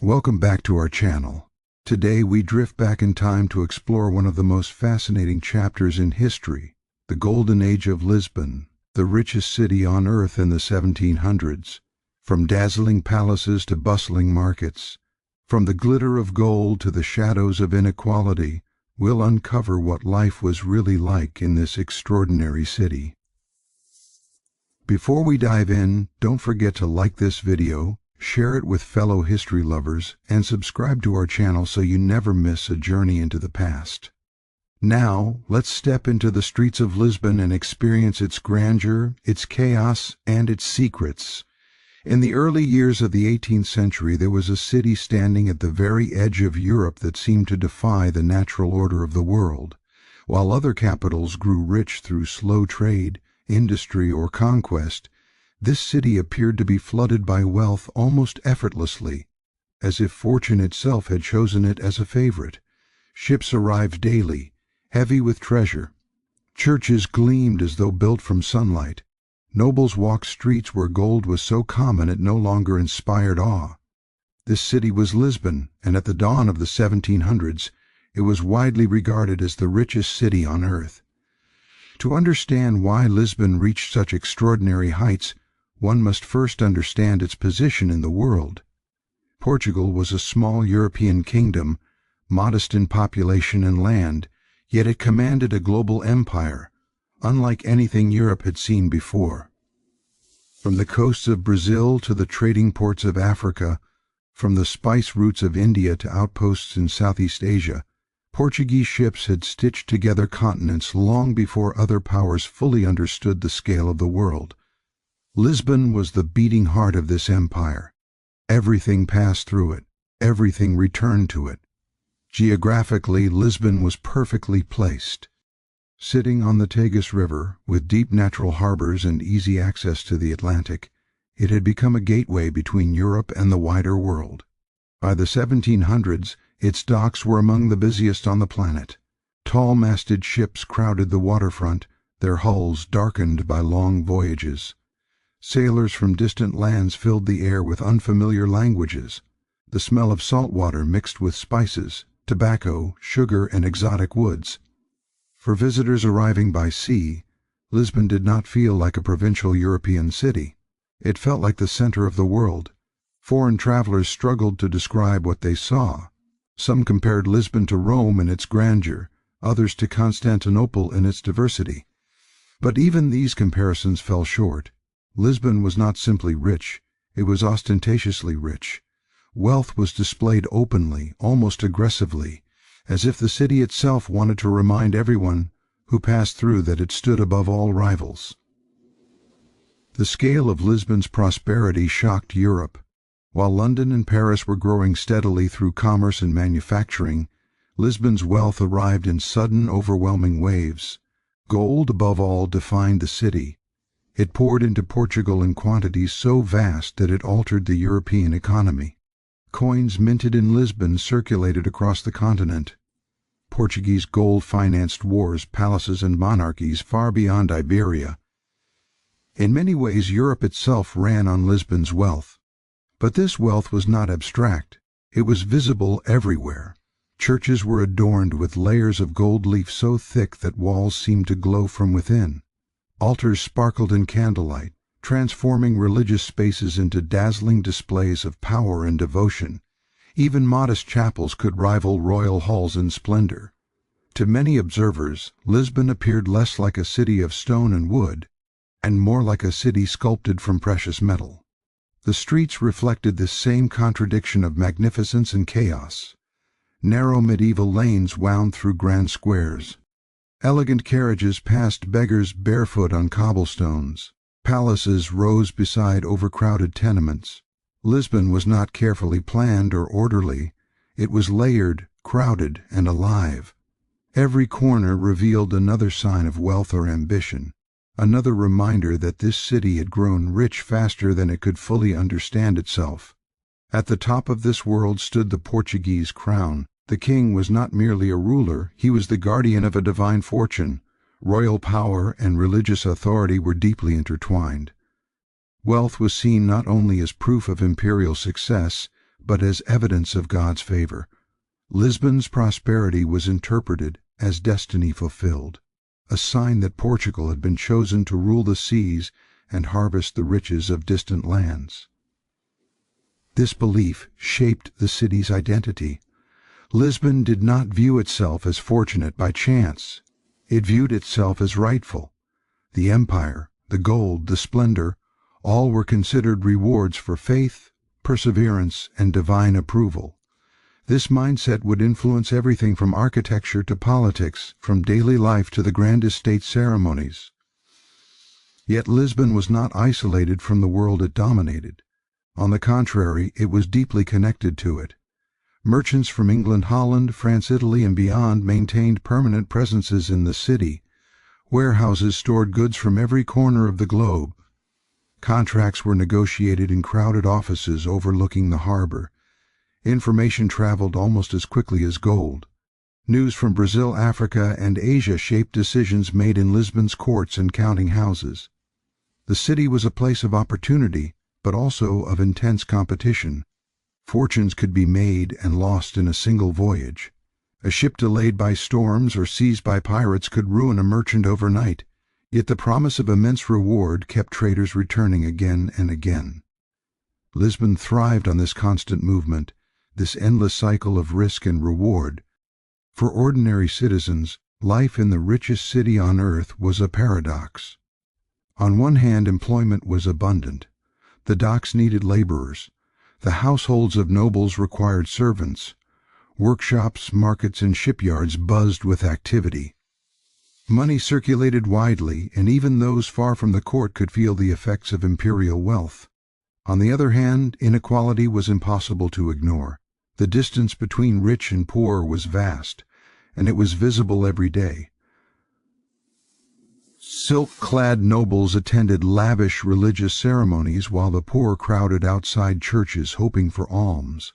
Welcome back to our channel. Today we drift back in time to explore one of the most fascinating chapters in history, the Golden Age of Lisbon, the richest city on earth in the 1700s. From dazzling palaces to bustling markets, from the glitter of gold to the shadows of inequality, we'll uncover what life was really like in this extraordinary city. Before we dive in, don't forget to like this video, share it with fellow history lovers, and subscribe to our channel so you never miss a journey into the past. Now, let's step into the streets of Lisbon and experience its grandeur, its chaos, and its secrets. In the early years of the 18th century, there was a city standing at the very edge of Europe that seemed to defy the natural order of the world. While other capitals grew rich through slow trade, industry, or conquest, this city appeared to be flooded by wealth almost effortlessly, as if fortune itself had chosen it as a favorite. Ships arrived daily, heavy with treasure. Churches gleamed as though built from sunlight. Nobles walked streets where gold was so common it no longer inspired awe. This city was Lisbon, and at the dawn of the 1700s, it was widely regarded as the richest city on earth. To understand why Lisbon reached such extraordinary heights, one must first understand its position in the world. Portugal was a small European kingdom, modest in population and land, yet it commanded a global empire, unlike anything Europe had seen before. From the coasts of Brazil to the trading ports of Africa, from the spice routes of India to outposts in Southeast Asia, Portuguese ships had stitched together continents long before other powers fully understood the scale of the world. Lisbon was the beating heart of this empire. Everything passed through it, everything returned to it. Geographically, Lisbon was perfectly placed. Sitting on the Tagus River, with deep natural harbors and easy access to the Atlantic, it had become a gateway between Europe and the wider world. By the 1700s, its docks were among the busiest on the planet. Tall-masted ships crowded the waterfront, their hulls darkened by long voyages. Sailors from distant lands filled the air with unfamiliar languages. The smell of salt water mixed with spices, tobacco, sugar, and exotic woods. For visitors arriving by sea, Lisbon did not feel like a provincial European city. It felt like the center of the world. Foreign travelers struggled to describe what they saw. Some compared Lisbon to Rome in its grandeur, others to Constantinople in its diversity. But even these comparisons fell short. Lisbon was not simply rich, it was ostentatiously rich. Wealth was displayed openly, almost aggressively, as if the city itself wanted to remind everyone who passed through that it stood above all rivals. The scale of Lisbon's prosperity shocked Europe. While London and Paris were growing steadily through commerce and manufacturing, Lisbon's wealth arrived in sudden, overwhelming waves. Gold, above all, defined the city. It poured into Portugal in quantities so vast that it altered the European economy. Coins minted in Lisbon circulated across the continent. Portuguese gold financed wars, palaces, and monarchies far beyond Iberia. In many ways, Europe itself ran on Lisbon's wealth. But this wealth was not abstract. It was visible everywhere. Churches were adorned with layers of gold leaf so thick that walls seemed to glow from within. Altars sparkled in candlelight, transforming religious spaces into dazzling displays of power and devotion. Even modest chapels could rival royal halls in splendor. To many observers, Lisbon appeared less like a city of stone and wood, and more like a city sculpted from precious metal. The streets reflected this same contradiction of magnificence and chaos. Narrow medieval lanes wound through grand squares. Elegant carriages passed beggars barefoot on cobblestones. Palaces rose beside overcrowded tenements. Lisbon was not carefully planned or orderly. It was layered, crowded, and alive. Every corner revealed another sign of wealth or ambition, another reminder that this city had grown rich faster than it could fully understand itself. At the top of this world stood the Portuguese crown. The king was not merely a ruler, he was the guardian of a divine fortune. Royal power and religious authority were deeply intertwined. Wealth was seen not only as proof of imperial success, but as evidence of God's favor. Lisbon's prosperity was interpreted as destiny fulfilled, a sign that Portugal had been chosen to rule the seas and harvest the riches of distant lands. This belief shaped the city's identity. Lisbon did not view itself as fortunate by chance. It viewed itself as rightful. The empire, the gold, the splendor, all were considered rewards for faith, perseverance, and divine approval. This mindset would influence everything from architecture to politics, from daily life to the grandest state ceremonies. Yet Lisbon was not isolated from the world it dominated. On the contrary, it was deeply connected to it. Merchants from England, Holland, France, Italy, and beyond maintained permanent presences in the city. Warehouses stored goods from every corner of the globe. Contracts were negotiated in crowded offices overlooking the harbor. Information traveled almost as quickly as gold. News from Brazil, Africa, and Asia shaped decisions made in Lisbon's courts and counting houses. The city was a place of opportunity, but also of intense competition. Fortunes could be made and lost in a single voyage. A ship delayed by storms or seized by pirates could ruin a merchant overnight, yet the promise of immense reward kept traders returning again and again. Lisbon thrived on this constant movement, this endless cycle of risk and reward. For ordinary citizens, life in the richest city on earth was a paradox. On one hand, employment was abundant. The docks needed laborers. The households of nobles required servants. Workshops, markets, and shipyards buzzed with activity. Money circulated widely, and even those far from the court could feel the effects of imperial wealth. On the other hand, inequality was impossible to ignore. The distance between rich and poor was vast, and it was visible every day. Silk-clad nobles attended lavish religious ceremonies while the poor crowded outside churches hoping for alms.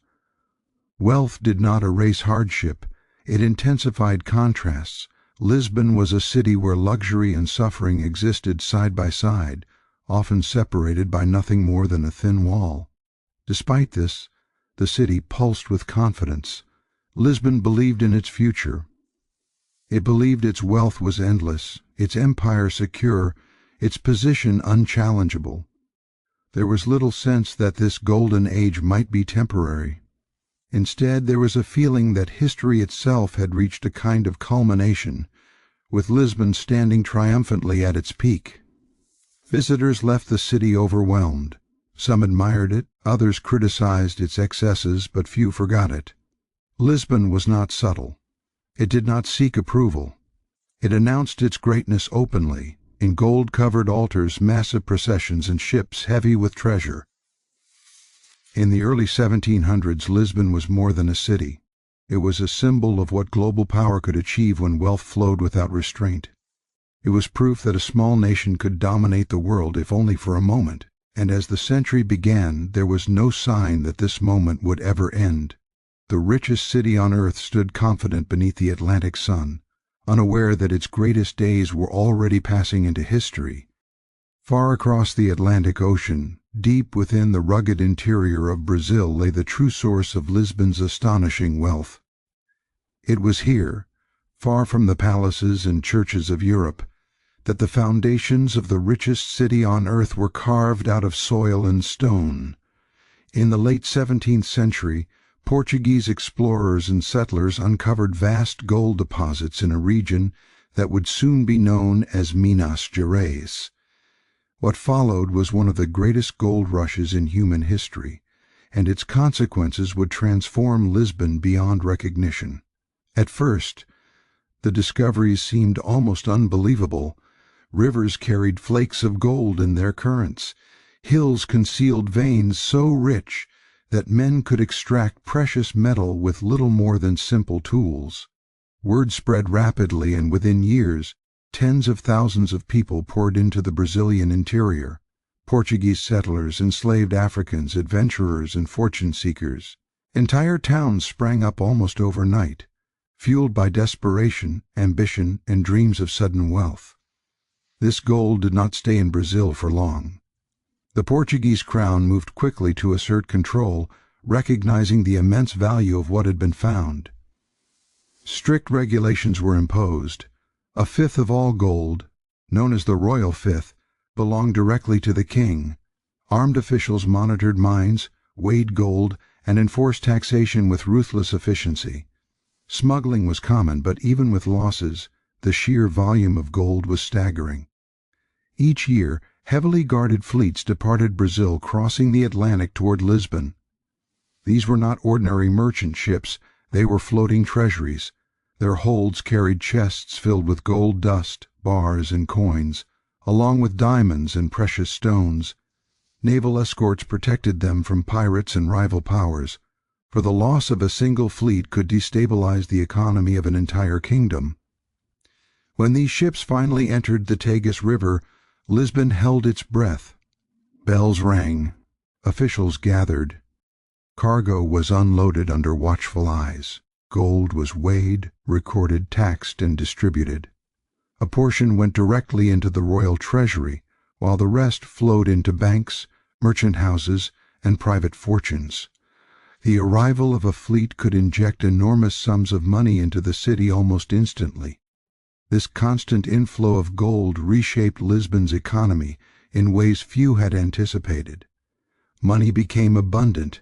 Wealth did not erase hardship, it intensified contrasts. Lisbon was a city where luxury and suffering existed side by side, often separated by nothing more than a thin wall. Despite this, the city pulsed with confidence. Lisbon believed in its future. It believed its wealth was endless, its empire secure, its position unchallengeable. There was little sense that this golden age might be temporary. Instead, there was a feeling that history itself had reached a kind of culmination, with Lisbon standing triumphantly at its peak. Visitors left the city overwhelmed. Some admired it, others criticized its excesses, but few forgot it. Lisbon was not subtle. It did not seek approval. It announced its greatness openly, in gold-covered altars, massive processions, and ships heavy with treasure. In the early 1700s, Lisbon was more than a city. It was a symbol of what global power could achieve when wealth flowed without restraint. It was proof that a small nation could dominate the world if only for a moment, and as the century began, there was no sign that this moment would ever end. The richest city on earth stood confident beneath the Atlantic sun, unaware that its greatest days were already passing into history. Far across the Atlantic Ocean, deep within the rugged interior of Brazil, lay the true source of Lisbon's astonishing wealth. It was here, far from the palaces and churches of Europe, that the foundations of the richest city on earth were carved out of soil and stone. In the late 17th century, Portuguese explorers and settlers uncovered vast gold deposits in a region that would soon be known as Minas Gerais. What followed was one of the greatest gold rushes in human history, and its consequences would transform Lisbon beyond recognition. At first, the discoveries seemed almost unbelievable. Rivers carried flakes of gold in their currents. Hills concealed veins so rich that men could extract precious metal with little more than simple tools. Word spread rapidly, and within years, tens of thousands of people poured into the Brazilian interior. Portuguese settlers, enslaved Africans, adventurers, and fortune-seekers. Entire towns sprang up almost overnight, fueled by desperation, ambition, and dreams of sudden wealth. This gold did not stay in Brazil for long. The Portuguese crown moved quickly to assert control, recognizing the immense value of what had been found. Strict regulations were imposed. A fifth of all gold, known as the royal fifth, belonged directly to the king. Armed officials monitored mines, weighed gold, and enforced taxation with ruthless efficiency. Smuggling was common, but even with losses, the sheer volume of gold was staggering. Each year, heavily guarded fleets departed Brazil, crossing the Atlantic toward Lisbon. These were not ordinary merchant ships, they were floating treasuries. Their holds carried chests filled with gold dust, bars, and coins, along with diamonds and precious stones. Naval escorts protected them from pirates and rival powers, for the loss of a single fleet could destabilize the economy of an entire kingdom. When these ships finally entered the Tagus River, Lisbon held its breath. Bells rang. Officials gathered. Cargo was unloaded under watchful eyes. Gold was weighed, recorded, taxed, and distributed. A portion went directly into the royal treasury, while the rest flowed into banks, merchant houses, and private fortunes. The arrival of a fleet could inject enormous sums of money into the city almost instantly. This constant inflow of gold reshaped Lisbon's economy in ways few had anticipated. Money became abundant.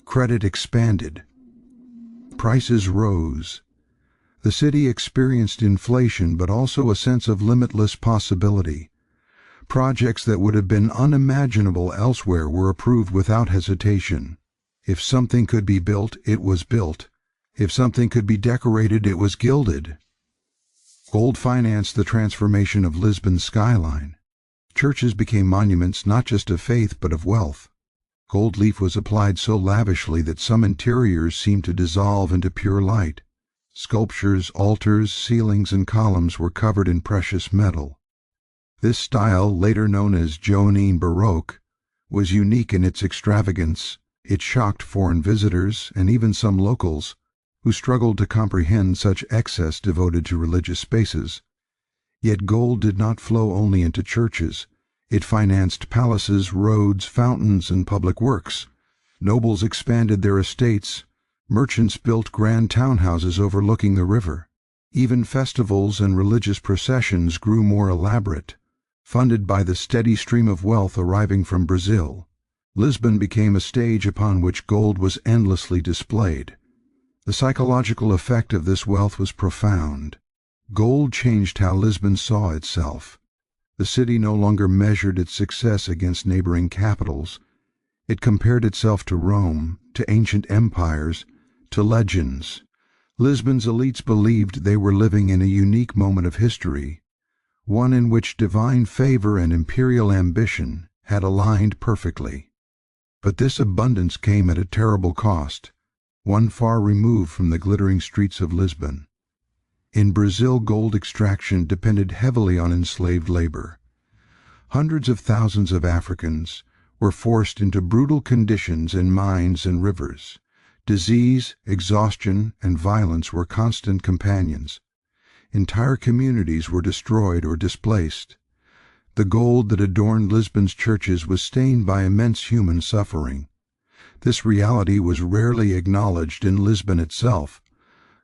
Credit expanded. Prices rose. The city experienced inflation, but also a sense of limitless possibility. Projects that would have been unimaginable elsewhere were approved without hesitation. If something could be built, it was built. If something could be decorated, it was gilded. Gold financed the transformation of Lisbon's skyline. Churches became monuments not just of faith but of wealth. Gold leaf was applied so lavishly that some interiors seemed to dissolve into pure light. Sculptures, altars, ceilings, and columns were covered in precious metal. This style, later known as Johannine Baroque, was unique in its extravagance. It shocked foreign visitors and even some locals, who struggled to comprehend such excess devoted to religious spaces. Yet gold did not flow only into churches. It financed palaces, roads, fountains, and public works. Nobles expanded their estates. Merchants built grand townhouses overlooking the river. Even festivals and religious processions grew more elaborate, funded by the steady stream of wealth arriving from Brazil. Lisbon became a stage upon which gold was endlessly displayed. The psychological effect of this wealth was profound. Gold changed how Lisbon saw itself. The city no longer measured its success against neighboring capitals. It compared itself to Rome, to ancient empires, to legends. Lisbon's elites believed they were living in a unique moment of history, one in which divine favor and imperial ambition had aligned perfectly. But this abundance came at a terrible cost, one far removed from the glittering streets of Lisbon. In Brazil, gold extraction depended heavily on enslaved labor. Hundreds of thousands of Africans were forced into brutal conditions in mines and rivers. Disease, exhaustion, and violence were constant companions. Entire communities were destroyed or displaced. The gold that adorned Lisbon's churches was stained by immense human suffering. This reality was rarely acknowledged in Lisbon itself.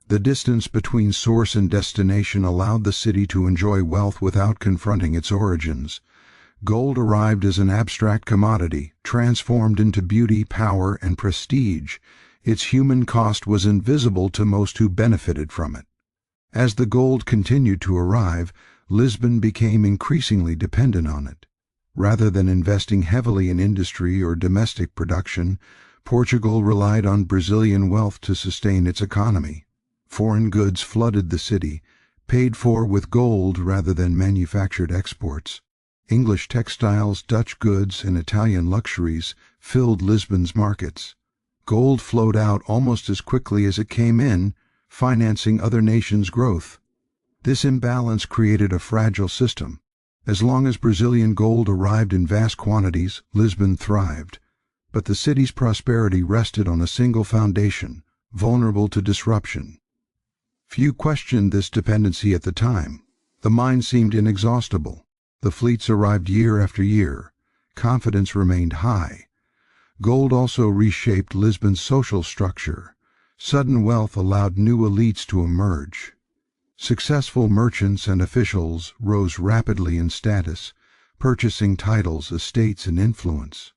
The distance between source and destination allowed the city to enjoy wealth without confronting its origins. Gold arrived as an abstract commodity, transformed into beauty, power, and prestige. Its human cost was invisible to most who benefited from it. As the gold continued to arrive, Lisbon became increasingly dependent on it. Rather than investing heavily in industry or domestic production, Portugal relied on Brazilian wealth to sustain its economy. Foreign goods flooded the city, paid for with gold rather than manufactured exports. English textiles, Dutch goods, and Italian luxuries filled Lisbon's markets. Gold flowed out almost as quickly as it came in, financing other nations' growth. This imbalance created a fragile system. As long as Brazilian gold arrived in vast quantities, Lisbon thrived. But the city's prosperity rested on a single foundation, vulnerable to disruption. Few questioned this dependency at the time. The mine seemed inexhaustible. The fleets arrived year after year. Confidence remained high. Gold also reshaped Lisbon's social structure. Sudden wealth allowed new elites to emerge. Successful merchants and officials rose rapidly in status, purchasing titles, estates, and influence.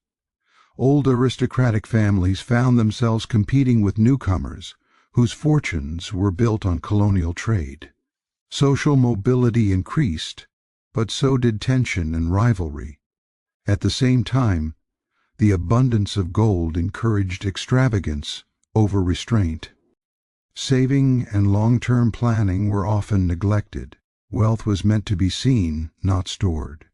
Old aristocratic families found themselves competing with newcomers whose fortunes were built on colonial trade. Social mobility increased, but so did tension and rivalry. At the same time, the abundance of gold encouraged extravagance over restraint. Saving and long-term planning were often neglected. Wealth was meant to be seen, not stored.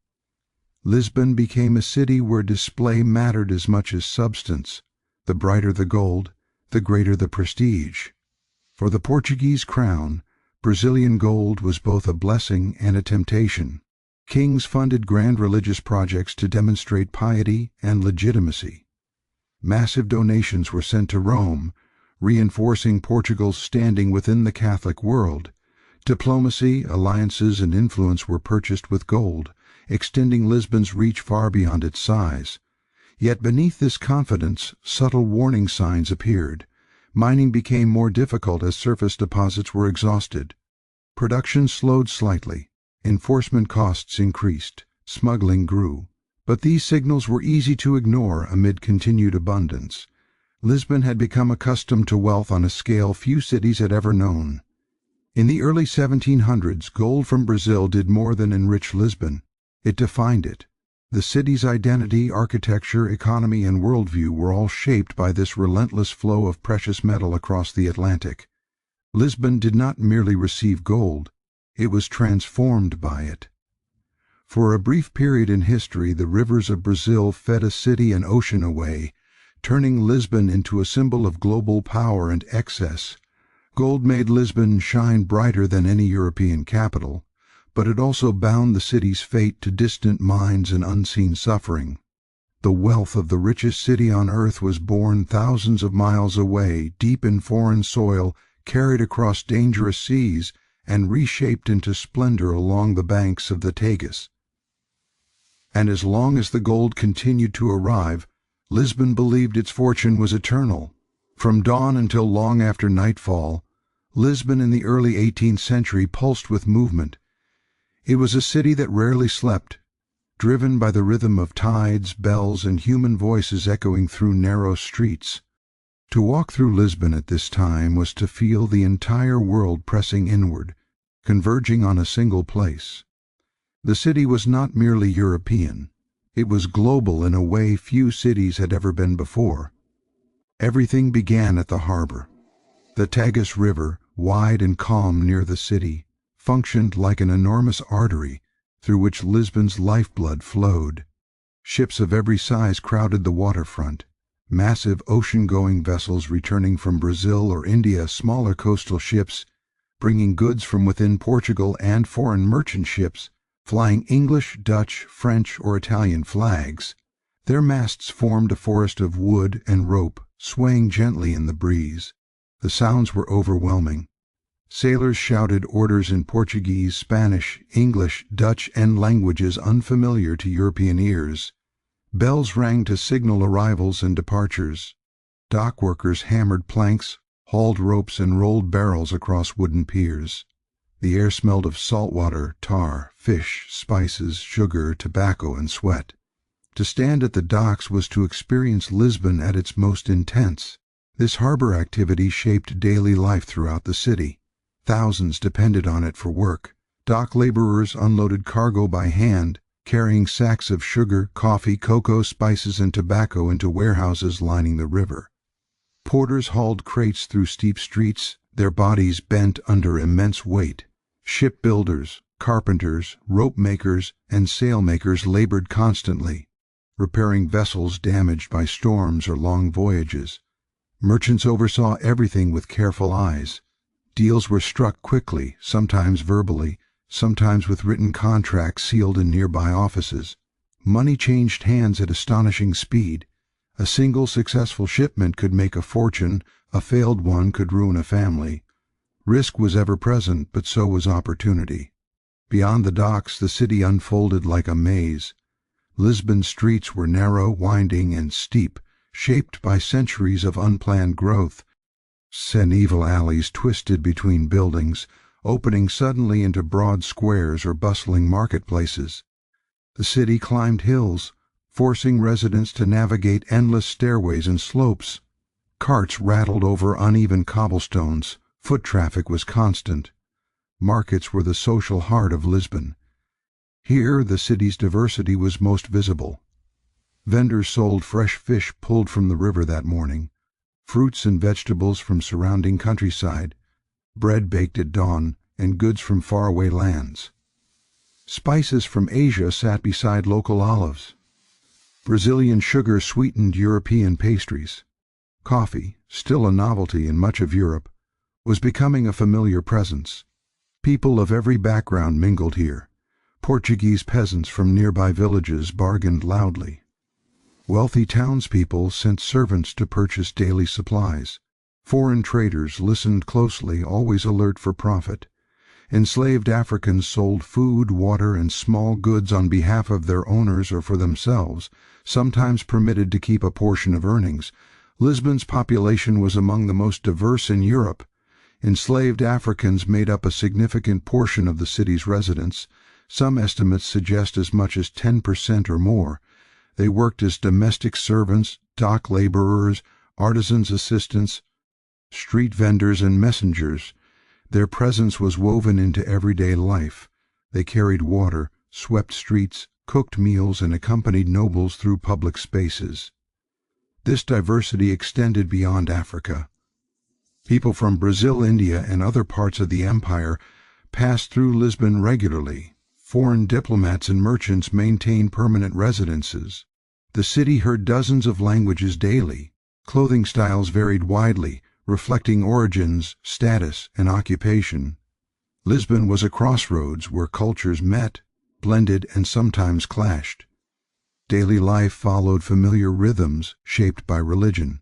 Lisbon became a city where display mattered as much as substance. The brighter the gold, the greater the prestige. For the Portuguese crown, Brazilian gold was both a blessing and a temptation. Kings funded grand religious projects to demonstrate piety and legitimacy. Massive donations were sent to Rome, reinforcing Portugal's standing within the Catholic world. Diplomacy, alliances, and influence were purchased with gold, extending Lisbon's reach far beyond its size. Yet beneath this confidence, subtle warning signs appeared. Mining became more difficult as surface deposits were exhausted. Production slowed slightly. Enforcement costs increased. Smuggling grew. But these signals were easy to ignore amid continued abundance. Lisbon had become accustomed to wealth on a scale few cities had ever known. In the early 1700s, gold from Brazil did more than enrich Lisbon. It defined it. The city's identity, architecture, economy, and worldview were all shaped by this relentless flow of precious metal across the Atlantic. Lisbon did not merely receive gold, it was transformed by it. For a brief period in history, the rivers of Brazil fed a city an ocean away, turning Lisbon into a symbol of global power and excess. Gold made Lisbon shine brighter than any European capital, but it also bound the city's fate to distant mines and unseen suffering. The wealth of the richest city on earth was born thousands of miles away, deep in foreign soil, carried across dangerous seas, and reshaped into splendor along the banks of the Tagus. And as long as the gold continued to arrive, Lisbon believed its fortune was eternal. From dawn until long after nightfall, Lisbon in the early 18th century pulsed with movement. It was a city that rarely slept, driven by the rhythm of tides, bells, and human voices echoing through narrow streets. To walk through Lisbon at this time was to feel the entire world pressing inward, converging on a single place. The city was not merely European. It was global in a way few cities had ever been before. Everything began at the harbor. The Tagus River, wide and calm near the city, functioned like an enormous artery through which Lisbon's lifeblood flowed. Ships of every size crowded the waterfront. Massive ocean-going vessels returning from Brazil or India, smaller coastal ships bringing goods from within Portugal, and foreign merchant ships flying English, Dutch, French, or Italian flags. Their masts formed a forest of wood and rope, swaying gently in the breeze. The sounds were overwhelming. Sailors shouted orders in Portuguese, Spanish, English, Dutch, and languages unfamiliar to European ears. Bells rang to signal arrivals and departures. Dock workers hammered planks, hauled ropes, and rolled barrels across wooden piers. The air smelled of salt water, tar, fish, spices, sugar, tobacco, and sweat. To stand at the docks was to experience Lisbon at its most intense. This harbor activity shaped daily life throughout the city. Thousands depended on it for work. Dock laborers unloaded cargo by hand, carrying sacks of sugar, coffee, cocoa, spices, and tobacco into warehouses lining the river. Porters hauled crates through steep streets, their bodies bent under immense weight. Shipbuilders, carpenters, rope makers, and sailmakers labored constantly, repairing vessels damaged by storms or long voyages. Merchants oversaw everything with careful eyes. Deals were struck quickly, sometimes verbally, sometimes with written contracts sealed in nearby offices. Money changed hands at astonishing speed. A single successful shipment could make a fortune, a failed one could ruin a family. Risk was ever present, but so was opportunity. Beyond the docks, the city unfolded like a maze. Lisbon's streets were narrow, winding, and steep, shaped by centuries of unplanned growth. Medieval alleys twisted between buildings, opening suddenly into broad squares or bustling marketplaces. The city climbed hills, forcing residents to navigate endless stairways and slopes. Carts rattled over uneven cobblestones, foot traffic was constant. Markets were the social heart of Lisbon. Here the city's diversity was most visible. Vendors sold fresh fish pulled from the river that morning, fruits and vegetables from surrounding countryside, bread baked at dawn, and goods from faraway lands. Spices from Asia sat beside local olives. Brazilian sugar sweetened European pastries. Coffee, still a novelty in much of Europe, was becoming a familiar presence. People of every background mingled here. Portuguese peasants from nearby villages bargained loudly. Wealthy townspeople sent servants to purchase daily supplies. Foreign traders listened closely, always alert for profit. Enslaved Africans sold food, water, and small goods on behalf of their owners or for themselves, sometimes permitted to keep a portion of earnings. Lisbon's population was among the most diverse in Europe. Enslaved Africans made up a significant portion of the city's residents. Some estimates suggest as much as 10% or more. They worked as domestic servants, dock laborers, artisans' assistants, street vendors, and messengers. Their presence was woven into everyday life. They carried water, swept streets, cooked meals, and accompanied nobles through public spaces. This diversity extended beyond Africa. People from Brazil, India, and other parts of the empire passed through Lisbon regularly. Foreign diplomats and merchants maintained permanent residences. The city heard dozens of languages daily. Clothing styles varied widely, reflecting origins, status, and occupation. Lisbon was a crossroads where cultures met, blended, and sometimes clashed. Daily life followed familiar rhythms shaped by religion.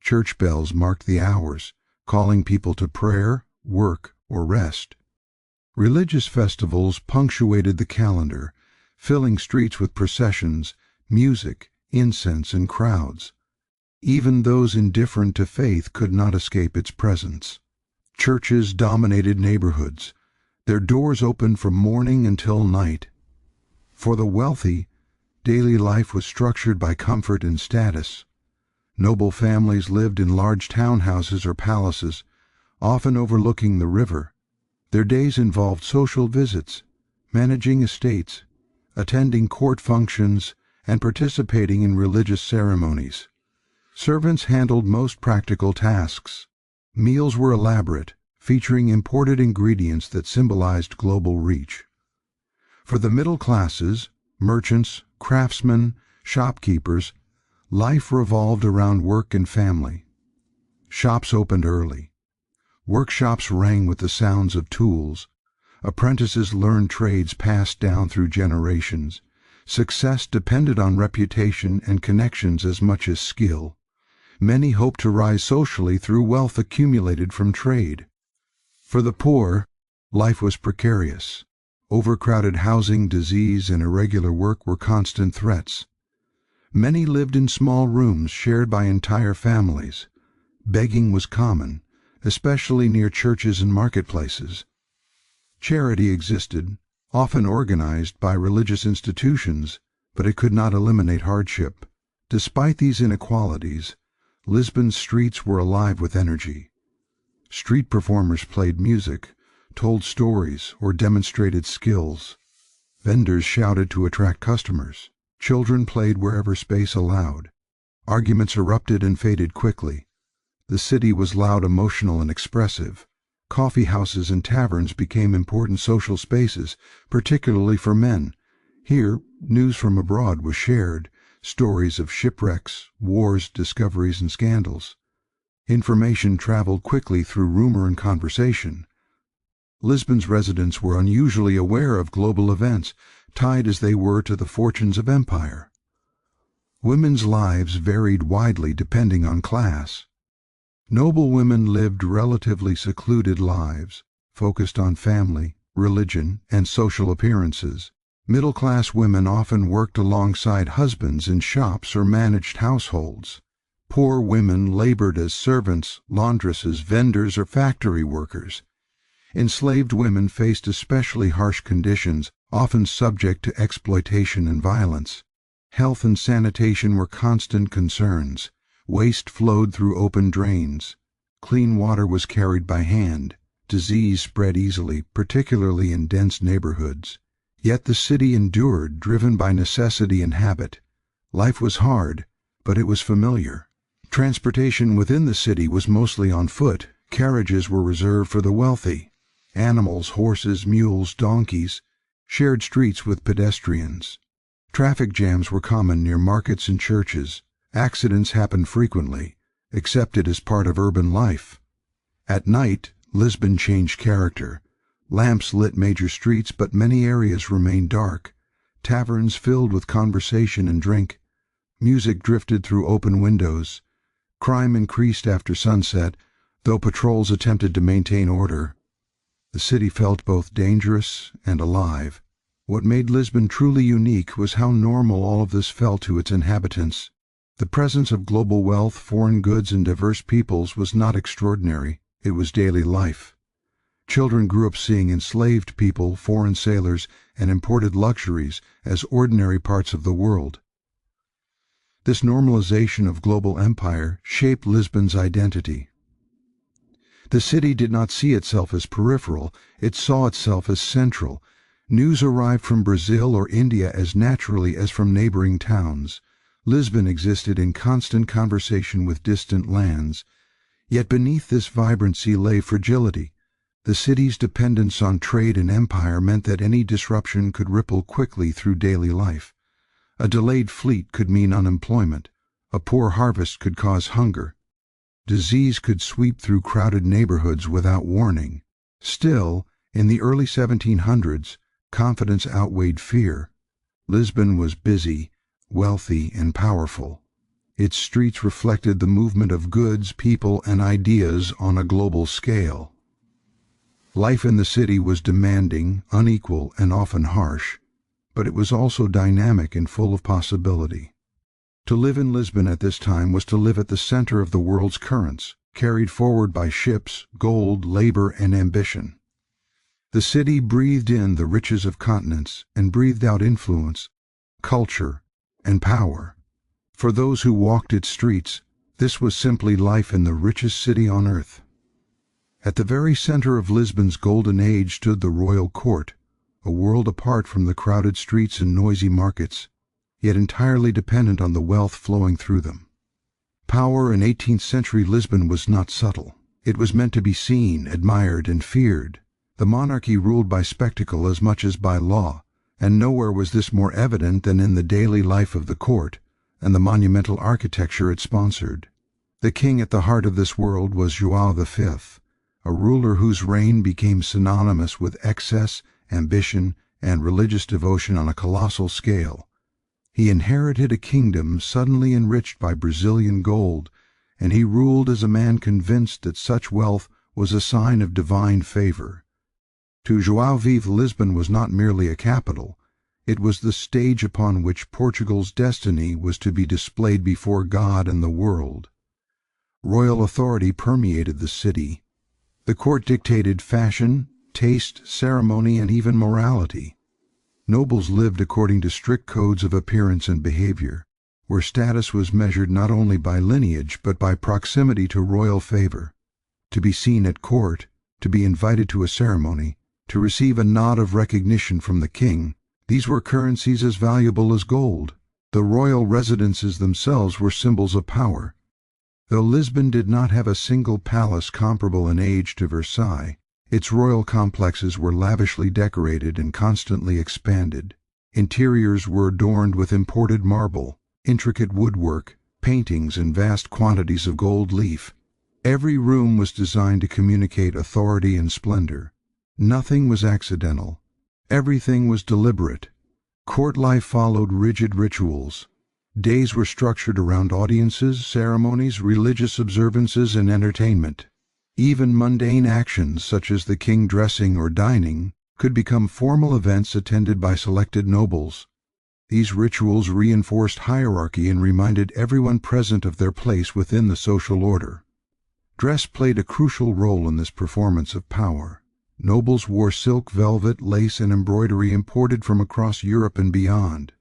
Church bells marked the hours, calling people to prayer, work, or rest. Religious festivals punctuated the calendar, filling streets with processions, music, incense, and crowds. Even those indifferent to faith could not escape its presence. Churches dominated neighborhoods. Their doors opened from morning until night. For the wealthy, daily life was structured by comfort and status. Noble families lived in large townhouses or palaces, often overlooking the river. Their days involved social visits, managing estates, attending court functions, and participating in religious ceremonies. Servants handled most practical tasks. Meals were elaborate, featuring imported ingredients that symbolized global reach. For the middle classes, merchants, craftsmen, shopkeepers, life revolved around work and family. Shops opened early. Workshops rang with the sounds of tools. Apprentices learned trades passed down through generations. Success depended on reputation and connections as much as skill. Many hoped to rise socially through wealth accumulated from trade. For the poor, life was precarious. Overcrowded housing, disease, and irregular work were constant threats. Many lived in small rooms shared by entire families. Begging was common, especially near churches and marketplaces. Charity existed, often organized by religious institutions, but it could not eliminate hardship. Despite these inequalities, Lisbon's streets were alive with energy. Street performers played music, told stories, or demonstrated skills. Vendors shouted to attract customers. Children played wherever space allowed. Arguments erupted and faded quickly. The city was loud, emotional, and expressive. Coffee houses and taverns became important social spaces, particularly for men. Here, news from abroad was shared, stories of shipwrecks, wars, discoveries, and scandals. Information traveled quickly through rumor and conversation. Lisbon's residents were unusually aware of global events, tied as they were to the fortunes of empire. Women's lives varied widely depending on class. Noble women lived relatively secluded lives, focused on family, religion, and social appearances. Middle-class women often worked alongside husbands in shops or managed households. Poor women labored as servants, laundresses, vendors, or factory workers. Enslaved women faced especially harsh conditions, often subject to exploitation and violence. Health and sanitation were constant concerns. Waste flowed through open drains. Clean water was carried by hand. Disease spread easily, particularly in dense neighborhoods. Yet the city endured, driven by necessity and habit. Life was hard, but it was familiar. Transportation within the city was mostly on foot. Carriages were reserved for the wealthy. Animals, horses, mules, donkeys, shared streets with pedestrians. Traffic jams were common near markets and churches. Accidents happened frequently, accepted as part of urban life. At night, Lisbon changed character. Lamps lit major streets, but many areas remained dark. Taverns filled with conversation and drink. Music drifted through open windows. Crime increased after sunset, though patrols attempted to maintain order. The city felt both dangerous and alive. What made Lisbon truly unique was how normal all of this felt to its inhabitants. The presence of global wealth, foreign goods, and diverse peoples was not extraordinary. It was daily life. Children grew up seeing enslaved people, foreign sailors, and imported luxuries as ordinary parts of the world. This normalization of global empire shaped Lisbon's identity. The city did not see itself as peripheral, it saw itself as central. News arrived from Brazil or India as naturally as from neighboring towns. Lisbon existed in constant conversation with distant lands. Yet beneath this vibrancy lay fragility. The city's dependence on trade and empire meant that any disruption could ripple quickly through daily life. A delayed fleet could mean unemployment. A poor harvest could cause hunger. Disease could sweep through crowded neighborhoods without warning. Still, in the early 1700s, confidence outweighed fear. Lisbon was busy, wealthy, and powerful. Its streets reflected the movement of goods, people, and ideas on a global scale. Life in the city was demanding, unequal, and often harsh, but it was also dynamic and full of possibility. To live in Lisbon at this time was to live at the center of the world's currents, carried forward by ships, gold, labor, and ambition. The city breathed in the riches of continents and breathed out influence, culture, and power. For those who walked its streets, this was simply life in the richest city on earth. At the very center of Lisbon's golden age stood the royal court, a world apart from the crowded streets and noisy markets, yet entirely dependent on the wealth flowing through them. Power in 18th-century Lisbon was not subtle. It was meant to be seen, admired, and feared. The monarchy ruled by spectacle as much as by law, and nowhere was this more evident than in the daily life of the court and the monumental architecture it sponsored. The king at the heart of this world was João V, a ruler whose reign became synonymous with excess, ambition, and religious devotion on a colossal scale. He inherited a kingdom suddenly enriched by Brazilian gold, and he ruled as a man convinced that such wealth was a sign of divine favor. To João V, Lisbon was not merely a capital, it was the stage upon which Portugal's destiny was to be displayed before God and the world. Royal authority permeated the city. The court dictated fashion, taste, ceremony, and even morality. Nobles lived according to strict codes of appearance and behavior, where status was measured not only by lineage but by proximity to royal favor. To be seen at court, to be invited to a ceremony, to receive a nod of recognition from the king, these were currencies as valuable as gold. The royal residences themselves were symbols of power. Though Lisbon did not have a single palace comparable in age to Versailles, its royal complexes were lavishly decorated and constantly expanded. Interiors were adorned with imported marble, intricate woodwork, paintings, and vast quantities of gold leaf. Every room was designed to communicate authority and splendor. Nothing was accidental. Everything was deliberate. Court life followed rigid rituals. Days were structured around audiences, ceremonies, religious observances, and entertainment. Even mundane actions such as the king dressing or dining could become formal events attended by selected nobles. These rituals reinforced hierarchy and reminded everyone present of their place within the social order. Dress played a crucial role in this performance of power. Nobles wore silk, velvet, lace, and embroidery imported from across Europe and beyond.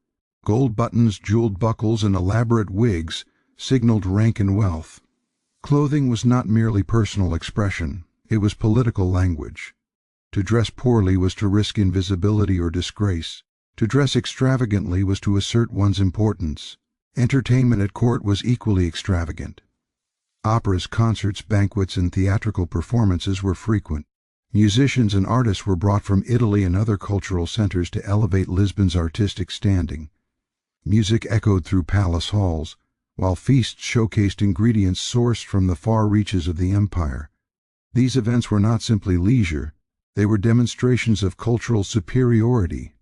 Gold buttons, jeweled buckles, and elaborate wigs signaled rank and wealth. Clothing was not merely personal expression, it was political language. To dress poorly was to risk invisibility or disgrace. To dress extravagantly was to assert one's importance. Entertainment at court was equally extravagant. Operas, concerts, banquets, and theatrical performances were frequent. Musicians and artists were brought from Italy and other cultural centers to elevate Lisbon's artistic standing. Music echoed through palace halls, while feasts showcased ingredients sourced from the far reaches of the empire. These events were not simply leisure, they were demonstrations of cultural superiority.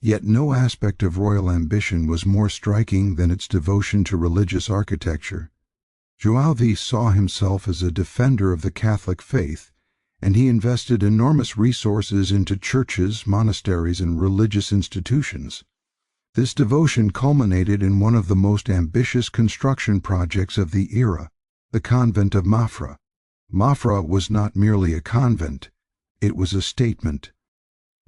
Yet no aspect of royal ambition was more striking than its devotion to religious architecture. João V saw himself as a defender of the Catholic faith, and he invested enormous resources into churches, monasteries, and religious institutions. This devotion culminated in one of the most ambitious construction projects of the era, the convent of Mafra. Mafra was not merely a convent, it was a statement.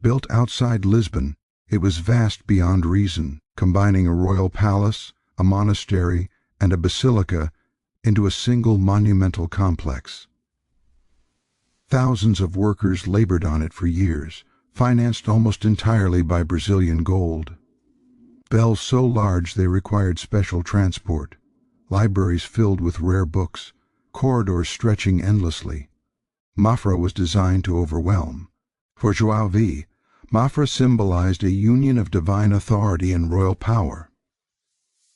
Built outside Lisbon, it was vast beyond reason, combining a royal palace, a monastery, and a basilica into a single monumental complex. Thousands of workers labored on it for years, financed almost entirely by Brazilian gold. Bells so large they required special transport, libraries filled with rare books, corridors stretching endlessly. Mafra was designed to overwhelm. For João V, Mafra symbolized a union of divine authority and royal power.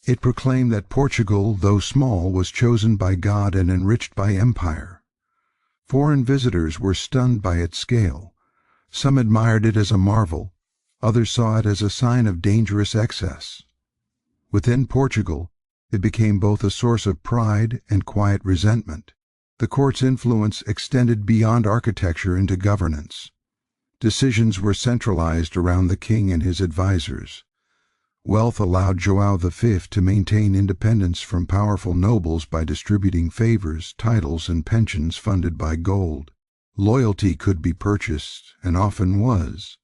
It proclaimed that Portugal, though small, was chosen by God and enriched by empire. Foreign visitors were stunned by its scale. Some admired it as a marvel, others saw it as a sign of dangerous excess. Within Portugal, it became both a source of pride and quiet resentment. The court's influence extended beyond architecture into governance. Decisions were centralized around the king and his advisors. Wealth allowed João V to maintain independence from powerful nobles by distributing favors, titles, and pensions funded by gold. Loyalty could be purchased, and often was.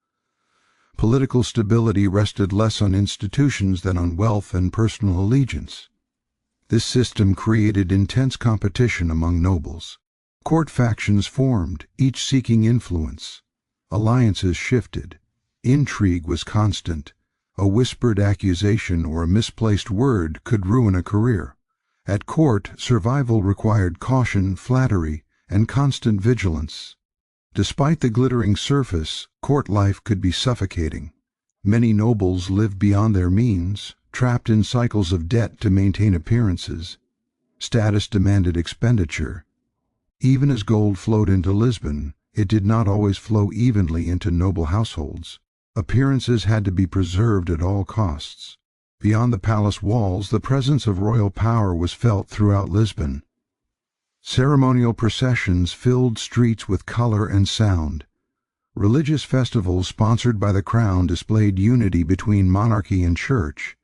Political stability rested less on institutions than on wealth and personal allegiance. This system created intense competition among nobles. Court factions formed, each seeking influence. Alliances shifted. Intrigue was constant. A whispered accusation or a misplaced word could ruin a career. At court, survival required caution, flattery, and constant vigilance. Despite the glittering surface, court life could be suffocating. Many nobles lived beyond their means, trapped in cycles of debt to maintain appearances. Status demanded expenditure. Even as gold flowed into Lisbon, it did not always flow evenly into noble households. Appearances had to be preserved at all costs. Beyond the palace walls, the presence of royal power was felt throughout Lisbon. Ceremonial processions filled streets with color and sound. Religious festivals sponsored by the crown displayed unity between monarchy and church.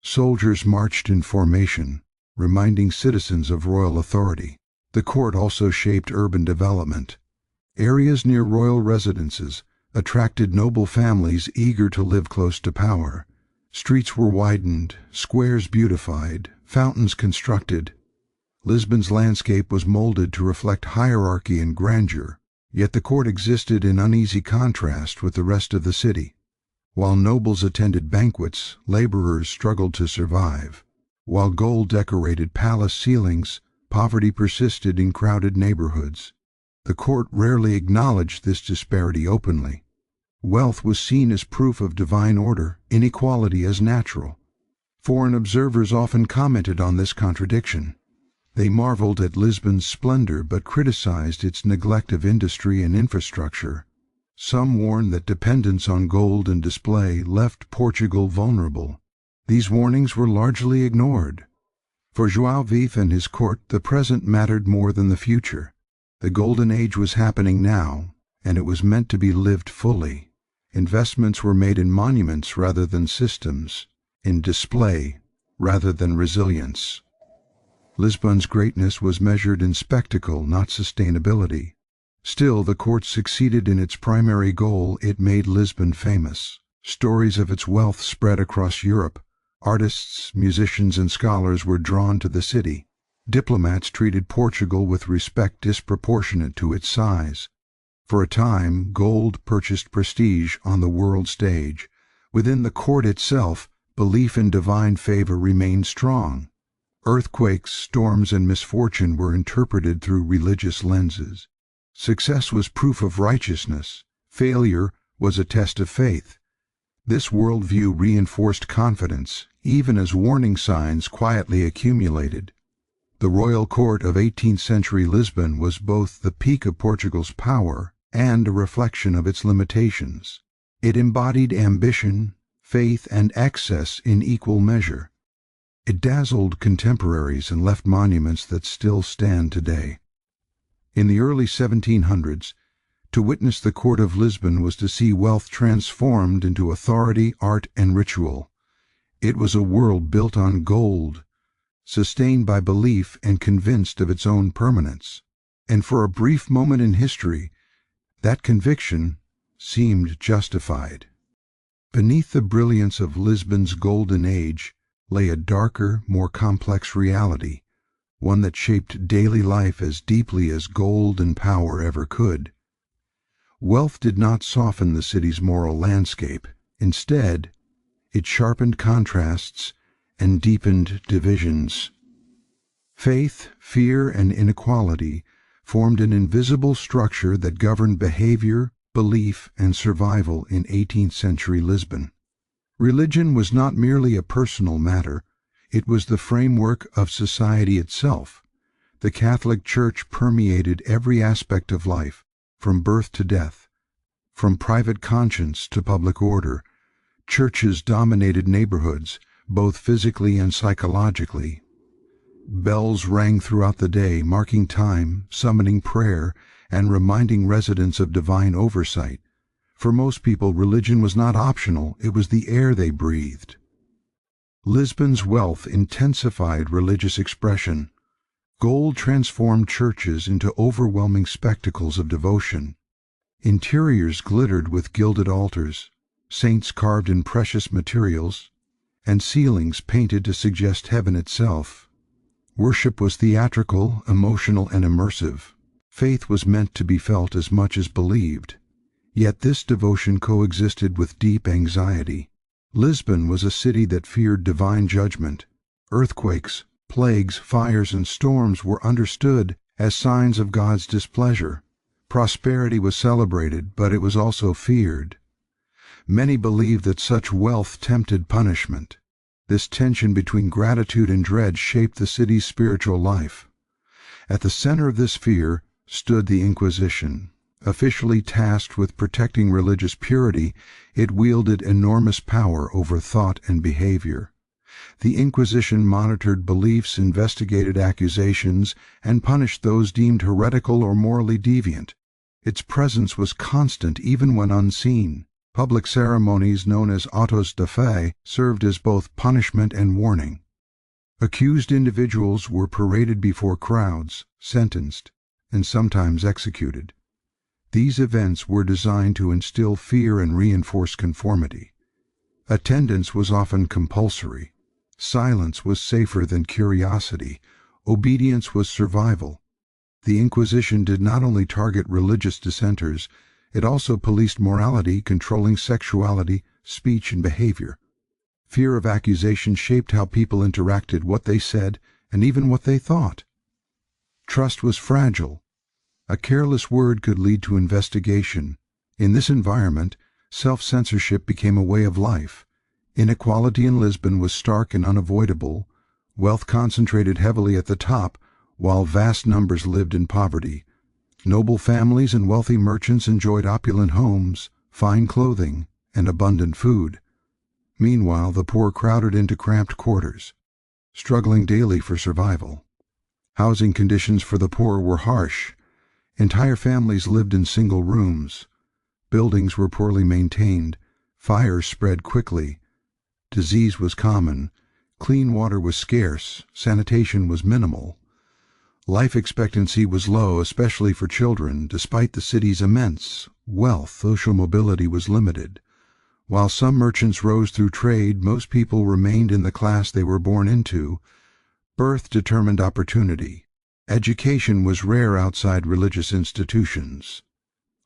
Soldiers marched in formation, reminding citizens of royal authority. The court also shaped urban development. Areas near royal residences attracted noble families eager to live close to power. Streets were widened, squares beautified, fountains constructed. Lisbon's landscape was molded to reflect hierarchy and grandeur, yet the court existed in uneasy contrast with the rest of the city. While nobles attended banquets, laborers struggled to survive. While gold decorated palace ceilings, poverty persisted in crowded neighborhoods. The court rarely acknowledged this disparity openly. Wealth was seen as proof of divine order, inequality as natural. Foreign observers often commented on this contradiction. They marveled at Lisbon's splendor but criticized its neglect of industry and infrastructure. Some warned that dependence on gold and display left Portugal vulnerable. These warnings were largely ignored. For João V and his court, the present mattered more than the future. The golden age was happening now, and it was meant to be lived fully. Investments were made in monuments rather than systems. in display rather than resilience. Lisbon's greatness was measured in spectacle, not sustainability. Still, the court succeeded in its primary goal. It made Lisbon famous. Stories of its wealth spread across Europe. Artists, musicians, and scholars were drawn to the city. Diplomats treated Portugal with respect disproportionate to its size. For a time, gold purchased prestige on the world stage. Within the court itself, belief in divine favor remained strong. Earthquakes, storms, and misfortune were interpreted through religious lenses. Success was proof of righteousness. Failure was a test of faith. This worldview reinforced confidence, even as warning signs quietly accumulated. The royal court of 18th-century Lisbon was both the peak of Portugal's power and a reflection of its limitations. It embodied ambition, faith, and excess in equal measure. It dazzled contemporaries and left monuments that still stand today. In the early 1700s, to witness the court of Lisbon was to see wealth transformed into authority, art, and ritual. It was a world built on gold, sustained by belief and convinced of its own permanence. And for a brief moment in history, that conviction seemed justified. Beneath the brilliance of Lisbon's golden age lay a darker, more complex reality, one that shaped daily life as deeply as gold and power ever could. Wealth did not soften the city's moral landscape. Instead, it sharpened contrasts and deepened divisions. Faith, fear, and inequality formed an invisible structure that governed behavior, belief, and survival in 18th-century Lisbon. Religion was not merely a personal matter, it was the framework of society itself. The Catholic Church permeated every aspect of life, from birth to death, from private conscience to public order. Churches dominated neighborhoods, both physically and psychologically. Bells rang throughout the day, marking time, summoning prayer, and reminding residents of divine oversight. For most people, religion was not optional, it was the air they breathed. Lisbon's wealth intensified religious expression. Gold transformed churches into overwhelming spectacles of devotion. Interiors glittered with gilded altars, saints carved in precious materials, and ceilings painted to suggest heaven itself. Worship was theatrical, emotional, and immersive. Faith was meant to be felt as much as believed. Yet this devotion coexisted with deep anxiety. Lisbon was a city that feared divine judgment. Earthquakes, plagues, fires, and storms were understood as signs of God's displeasure. Prosperity was celebrated, but it was also feared. Many believed that such wealth tempted punishment. This tension between gratitude and dread shaped the city's spiritual life. At the center of this fear stood the Inquisition. Officially tasked with protecting religious purity, it wielded enormous power over thought and behavior. The Inquisition monitored beliefs, investigated accusations, and punished those deemed heretical or morally deviant. Its presence was constant even when unseen. Public ceremonies known as autos de fe served as both punishment and warning. Accused individuals were paraded before crowds, sentenced, and sometimes executed. These events were designed to instill fear and reinforce conformity. Attendance was often compulsory. Silence was safer than curiosity. Obedience was survival. The Inquisition did not only target religious dissenters, it also policed morality, controlling sexuality, speech, and behavior. Fear of accusation shaped how people interacted, what they said, and even what they thought. Trust was fragile. A careless word could lead to investigation. In this environment, self-censorship became a way of life. Inequality in Lisbon was stark and unavoidable. Wealth concentrated heavily at the top, while vast numbers lived in poverty. Noble families and wealthy merchants enjoyed opulent homes, fine clothing, and abundant food. Meanwhile, the poor crowded into cramped quarters, struggling daily for survival. Housing conditions for the poor were harsh. Entire families lived in single rooms. Buildings were poorly maintained. Fires spread quickly. Disease was common, clean water was scarce, sanitation was minimal. Life expectancy was low, especially for children. Despite the city's immense wealth, social mobility was limited. While some merchants rose through trade, most people remained in the class they were born into. Birth determined opportunity. Education was rare outside religious institutions.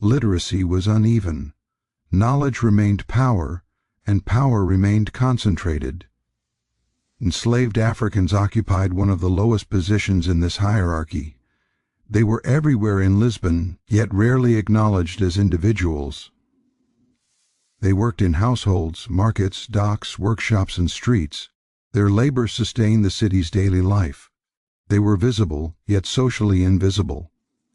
Literacy was uneven. Knowledge remained power, and power remained concentrated. Enslaved Africans occupied one of the lowest positions in this hierarchy. They were everywhere in Lisbon, yet rarely acknowledged as individuals. They worked in households, markets, docks, workshops, and streets. Their labor sustained the city's daily life. They were visible, yet socially invisible.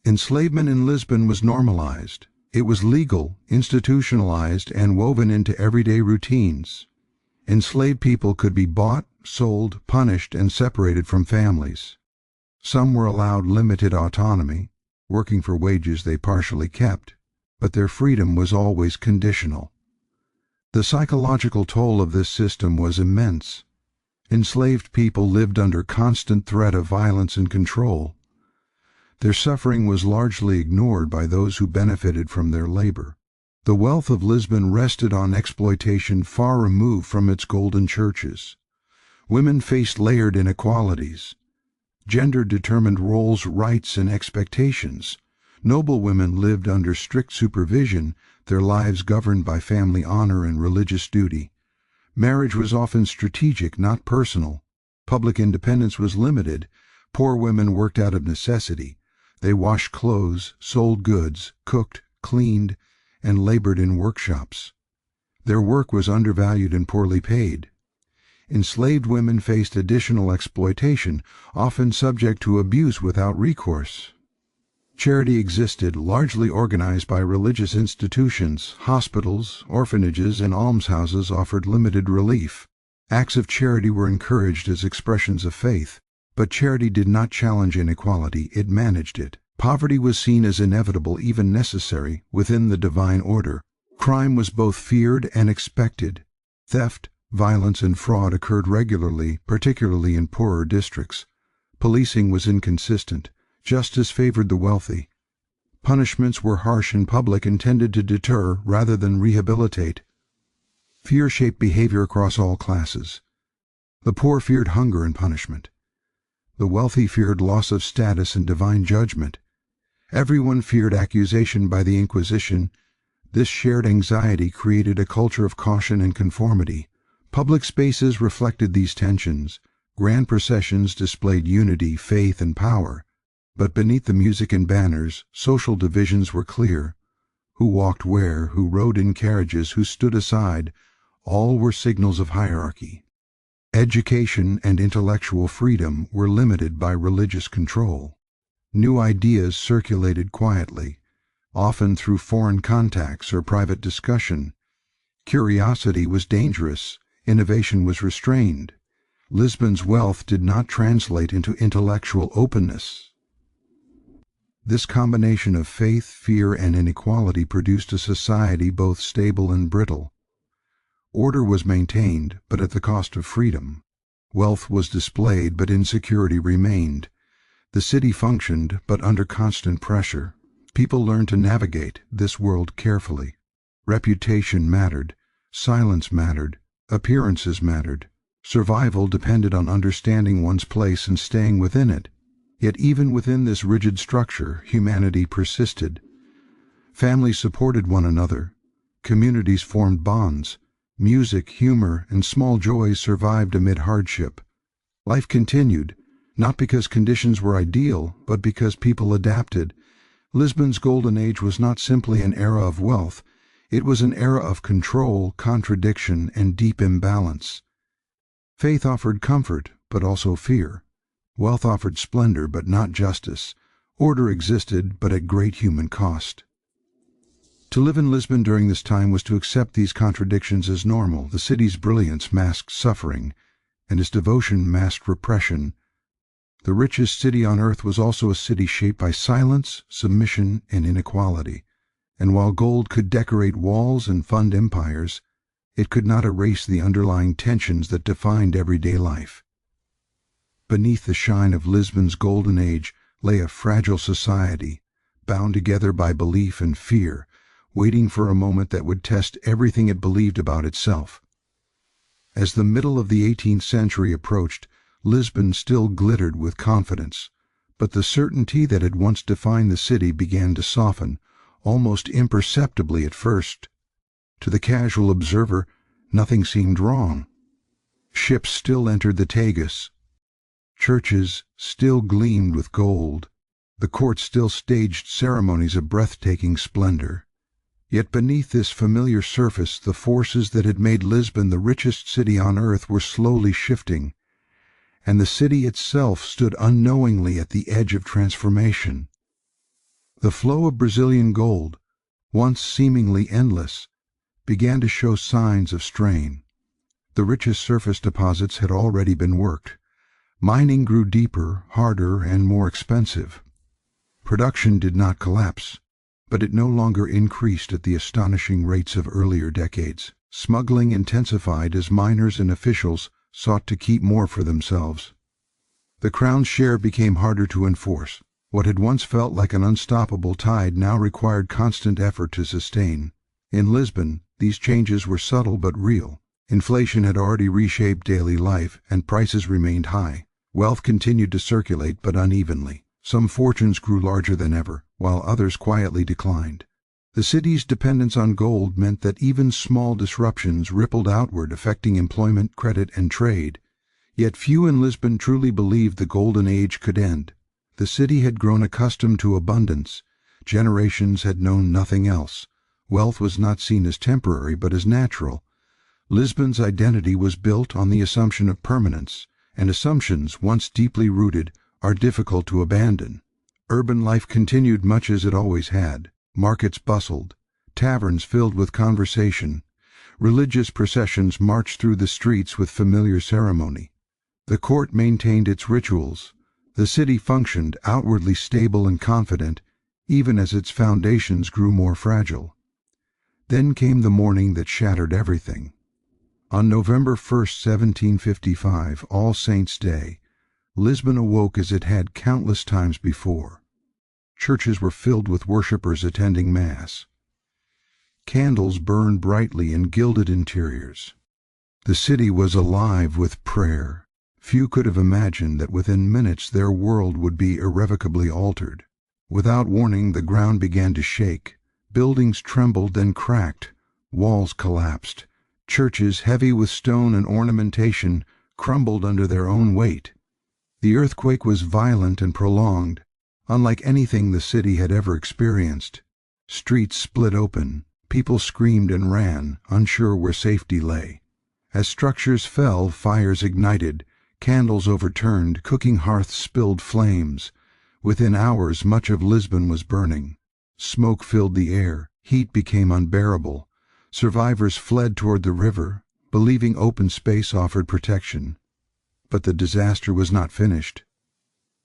Enslavement in Lisbon was normalized. It was legal, institutionalized, and woven into everyday routines. Enslaved people could be bought, sold, punished, and separated from families. Some were allowed limited autonomy, working for wages they partially kept, but their freedom was always conditional. The psychological toll of this system was immense. Enslaved people lived under constant threat of violence and control. Their suffering was largely ignored by those who benefited from their labor. The wealth of Lisbon rested on exploitation far removed from its golden churches. Women faced layered inequalities. Gender determined roles, rights, and expectations. Noble women lived under strict supervision, their lives governed by family honor and religious duty. Marriage was often strategic, not personal. Public independence was limited. Poor women worked out of necessity. They washed clothes, sold goods, cooked, cleaned, and labored in workshops. Their work was undervalued and poorly paid. Enslaved women faced additional exploitation, often subject to abuse without recourse. Charity existed, largely organized by religious institutions. Hospitals, orphanages, and almshouses offered limited relief. Acts of charity were encouraged as expressions of faith, but charity did not challenge inequality, it managed it. Poverty was seen as inevitable, even necessary, within the divine order. Crime was both feared and expected. Theft, violence, and fraud occurred regularly, particularly in poorer districts. Policing was inconsistent. Justice favored the wealthy. Punishments were harsh in public, intended to deter rather than rehabilitate. Fear shaped behavior across all classes. The poor feared hunger and punishment. The wealthy feared loss of status and divine judgment. Everyone feared accusation by the Inquisition. This shared anxiety created a culture of caution and conformity. Public spaces reflected these tensions. Grand processions displayed unity, faith, and power. But beneath the music and banners, social divisions were clear. Who walked where, who rode in carriages, who stood aside, all were signals of hierarchy. Education and intellectual freedom were limited by religious control. New ideas circulated quietly, often through foreign contacts or private discussion. Curiosity was dangerous, innovation was restrained. Lisbon's wealth did not translate into intellectual openness. This combination of faith, fear, and inequality produced a society both stable and brittle. Order was maintained, but at the cost of freedom. Wealth was displayed, but insecurity remained. The city functioned, but under constant pressure. People learned to navigate this world carefully. Reputation mattered. Silence mattered. Appearances mattered. Survival depended on understanding one's place and staying within it. Yet even within this rigid structure, humanity persisted. Families supported one another. Communities formed bonds. Music, humor, and small joys survived amid hardship. Life continued, not because conditions were ideal, but because people adapted. Lisbon's golden age was not simply an era of wealth. It was an era of control, contradiction, and deep imbalance. Faith offered comfort, but also fear. Wealth offered splendor, but not justice. Order existed, but at great human cost. To live in Lisbon during this time was to accept these contradictions as normal. The city's brilliance masked suffering, and its devotion masked repression. The richest city on earth was also a city shaped by silence, submission, and inequality. And while gold could decorate walls and fund empires, it could not erase the underlying tensions that defined everyday life. Beneath the shine of Lisbon's golden age lay a fragile society, bound together by belief and fear, waiting for a moment that would test everything it believed about itself. As the middle of the 18th century approached, Lisbon still glittered with confidence, but the certainty that had once defined the city began to soften, almost imperceptibly at first. To the casual observer, nothing seemed wrong. Ships still entered the Tagus. Churches still gleamed with gold. The court still staged ceremonies of breathtaking splendor. Yet beneath this familiar surface, the forces that had made Lisbon the richest city on earth were slowly shifting, and the city itself stood unknowingly at the edge of transformation. The flow of Brazilian gold, once seemingly endless, began to show signs of strain. The richest surface deposits had already been worked. Mining grew deeper, harder, and more expensive. Production did not collapse, but it no longer increased at the astonishing rates of earlier decades. Smuggling intensified as miners and officials sought to keep more for themselves. The crown's share became harder to enforce. What had once felt like an unstoppable tide now required constant effort to sustain. In Lisbon, these changes were subtle but real. Inflation had already reshaped daily life, and prices remained high. Wealth continued to circulate, but unevenly. Some fortunes grew larger than ever, while others quietly declined. The city's dependence on gold meant that even small disruptions rippled outward, affecting employment, credit, and trade. Yet few in Lisbon truly believed the golden age could end. The city had grown accustomed to abundance. Generations had known nothing else. Wealth was not seen as temporary, but as natural. Lisbon's identity was built on the assumption of permanence, and assumptions, once deeply rooted, are difficult to abandon. Urban life continued much as it always had. Markets bustled, taverns filled with conversation, religious processions marched through the streets with familiar ceremony. The court maintained its rituals. The city functioned, outwardly stable and confident, even as its foundations grew more fragile. Then came the morning that shattered everything. On November 1st, 1755, All Saints' Day, Lisbon awoke as it had countless times before. Churches were filled with worshippers attending Mass. Candles burned brightly in gilded interiors. The city was alive with prayer. Few could have imagined that within minutes their world would be irrevocably altered. Without warning, the ground began to shake. Buildings trembled and cracked. Walls collapsed. Churches, heavy with stone and ornamentation, crumbled under their own weight. The earthquake was violent and prolonged, unlike anything the city had ever experienced. Streets split open. People screamed and ran, unsure where safety lay. As structures fell, fires ignited. Candles overturned, cooking hearths spilled flames. Within hours, much of Lisbon was burning. Smoke filled the air. Heat became unbearable. Survivors fled toward the river, believing open space offered protection. But the disaster was not finished.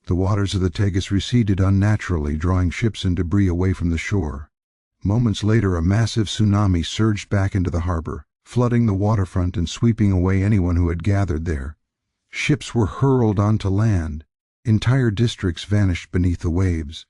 The waters of the Tagus receded unnaturally, drawing ships and debris away from the shore. Moments later, a massive tsunami surged back into the harbor, flooding the waterfront and sweeping away anyone who had gathered there. Ships were hurled onto land. Entire districts vanished beneath the waves.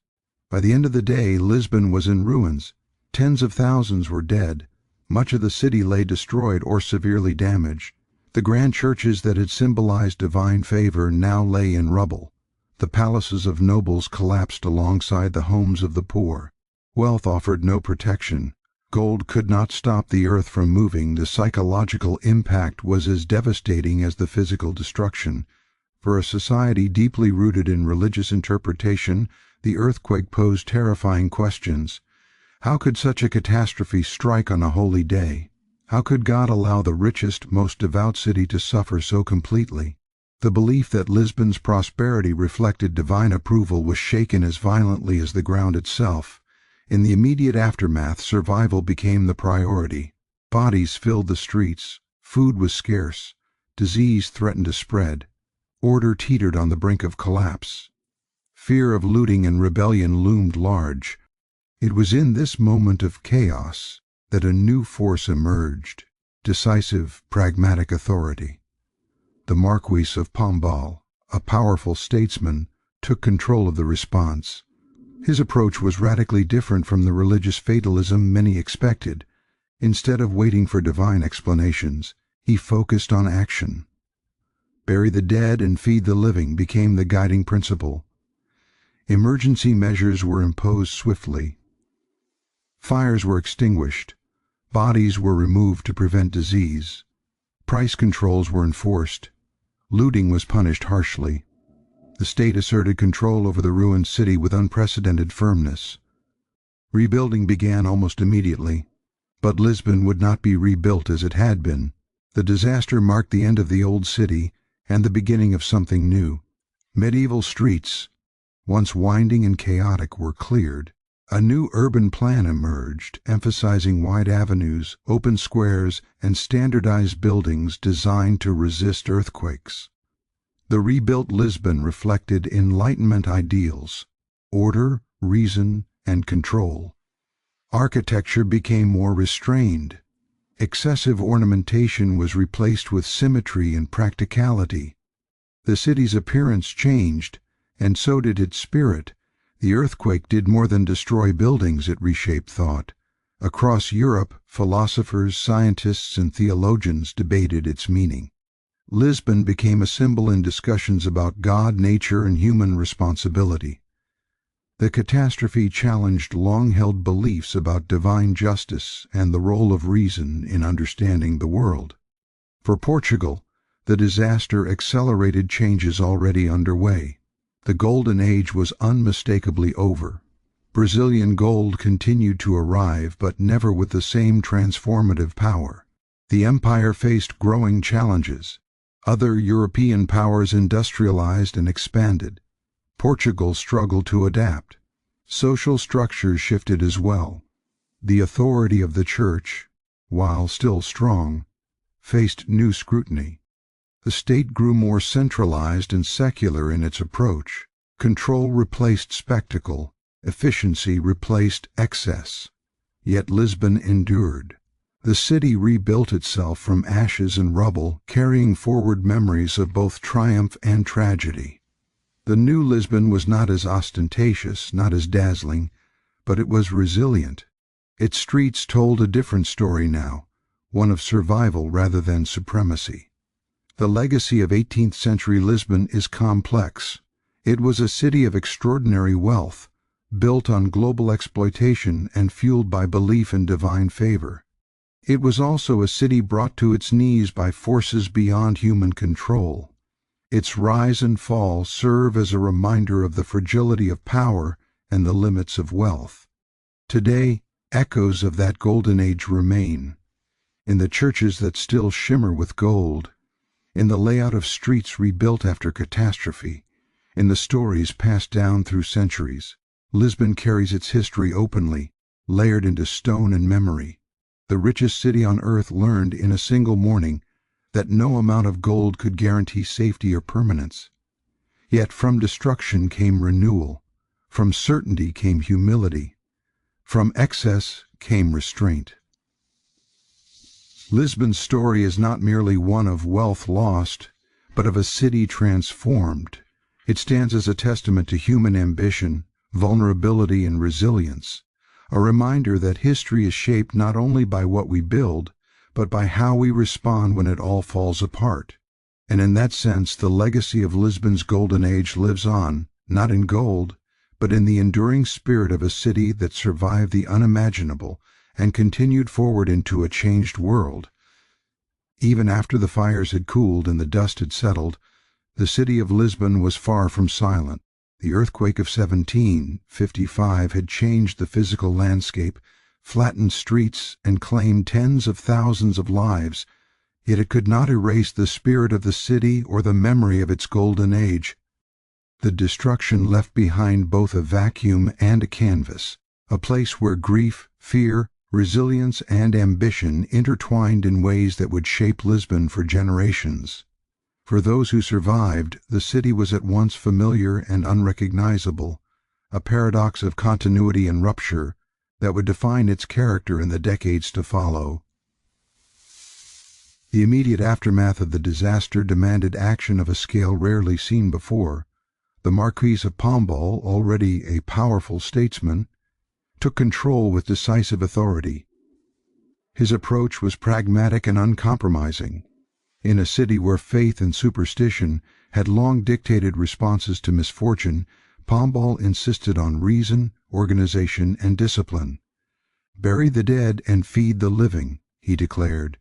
By the end of the day, Lisbon was in ruins. Tens of thousands were dead. Much of the city lay destroyed or severely damaged. The grand churches that had symbolized divine favor now lay in rubble. The palaces of nobles collapsed alongside the homes of the poor. Wealth offered no protection. Gold could not stop the earth from moving. The psychological impact was as devastating as the physical destruction. For a society deeply rooted in religious interpretation, the earthquake posed terrifying questions. How could such a catastrophe strike on a holy day? How could God allow the richest, most devout city to suffer so completely? The belief that Lisbon's prosperity reflected divine approval was shaken as violently as the ground itself. In the immediate aftermath, survival became the priority. Bodies filled the streets. Food was scarce. Disease threatened to spread. Order teetered on the brink of collapse. Fear of looting and rebellion loomed large. It was in this moment of chaos that a new force emerged. decisive, pragmatic authority. The Marquis of Pombal, a powerful statesman, took control of the response. His approach was radically different from the religious fatalism many expected. Instead of waiting for divine explanations, he focused on action. Bury the dead and feed the living became the guiding principle. Emergency measures were imposed swiftly. Fires were extinguished. Bodies were removed to prevent disease. Price controls were enforced. Looting was punished harshly. The state asserted control over the ruined city with unprecedented firmness. Rebuilding began almost immediately, but Lisbon would not be rebuilt as it had been. The disaster marked the end of the old city and the beginning of something new. Medieval streets, once winding and chaotic, were cleared. A new urban plan emerged, emphasizing wide avenues, open squares, and standardized buildings designed to resist earthquakes. The rebuilt Lisbon reflected Enlightenment ideals: order, reason, and control. Architecture became more restrained. Excessive ornamentation was replaced with symmetry and practicality. The city's appearance changed, and so did its spirit. The earthquake did more than destroy buildings, it reshaped thought. Across Europe, philosophers, scientists, and theologians debated its meaning. Lisbon became a symbol in discussions about God, nature, and human responsibility. The catastrophe challenged long-held beliefs about divine justice and the role of reason in understanding the world. For Portugal, the disaster accelerated changes already underway. The Golden Age was unmistakably over. Brazilian gold continued to arrive, but never with the same transformative power. The empire faced growing challenges. Other European powers industrialized and expanded. Portugal struggled to adapt. Social structures shifted as well. The authority of the Church, while still strong, faced new scrutiny. The state grew more centralized and secular in its approach. Control replaced spectacle. Efficiency replaced excess. Yet Lisbon endured. The city rebuilt itself from ashes and rubble, carrying forward memories of both triumph and tragedy. The new Lisbon was not as ostentatious, not as dazzling, but it was resilient. Its streets told a different story now, one of survival rather than supremacy. The legacy of 18th-century Lisbon is complex. It was a city of extraordinary wealth, built on global exploitation and fueled by belief in divine favor. It was also a city brought to its knees by forces beyond human control. Its rise and fall serve as a reminder of the fragility of power and the limits of wealth. Today, echoes of that golden age remain, in the churches that still shimmer with gold, in the layout of streets rebuilt after catastrophe, in the stories passed down through centuries. Lisbon carries its history openly, layered into stone and memory. The richest city on earth learned in a single morning that no amount of gold could guarantee safety or permanence. Yet from destruction came renewal, from certainty came humility, from excess came restraint. Lisbon's story is not merely one of wealth lost, but of a city transformed. It stands as a testament to human ambition, vulnerability, and resilience, a reminder that history is shaped not only by what we build, but by how we respond when it all falls apart. And in that sense, the legacy of Lisbon's golden age lives on, not in gold, but in the enduring spirit of a city that survived the unimaginable and continued forward into a changed world. Even after the fires had cooled and the dust had settled, the city of Lisbon was far from silent. The earthquake of 1755 had changed the physical landscape, flattened streets, and claimed tens of thousands of lives, yet it could not erase the spirit of the city or the memory of its golden age. The destruction left behind both a vacuum and a canvas, a place where grief, fear, resilience, and ambition intertwined in ways that would shape Lisbon for generations. For those who survived, the city was at once familiar and unrecognizable, a paradox of continuity and rupture that would define its character in the decades to follow. The immediate aftermath of the disaster demanded action of a scale rarely seen before. The Marquis of Pombal, already a powerful statesman, took control with decisive authority. His approach was pragmatic and uncompromising. In a city where faith and superstition had long dictated responses to misfortune, Pombal insisted on reason, organization, and discipline. "Bury the dead and feed the living," he declared,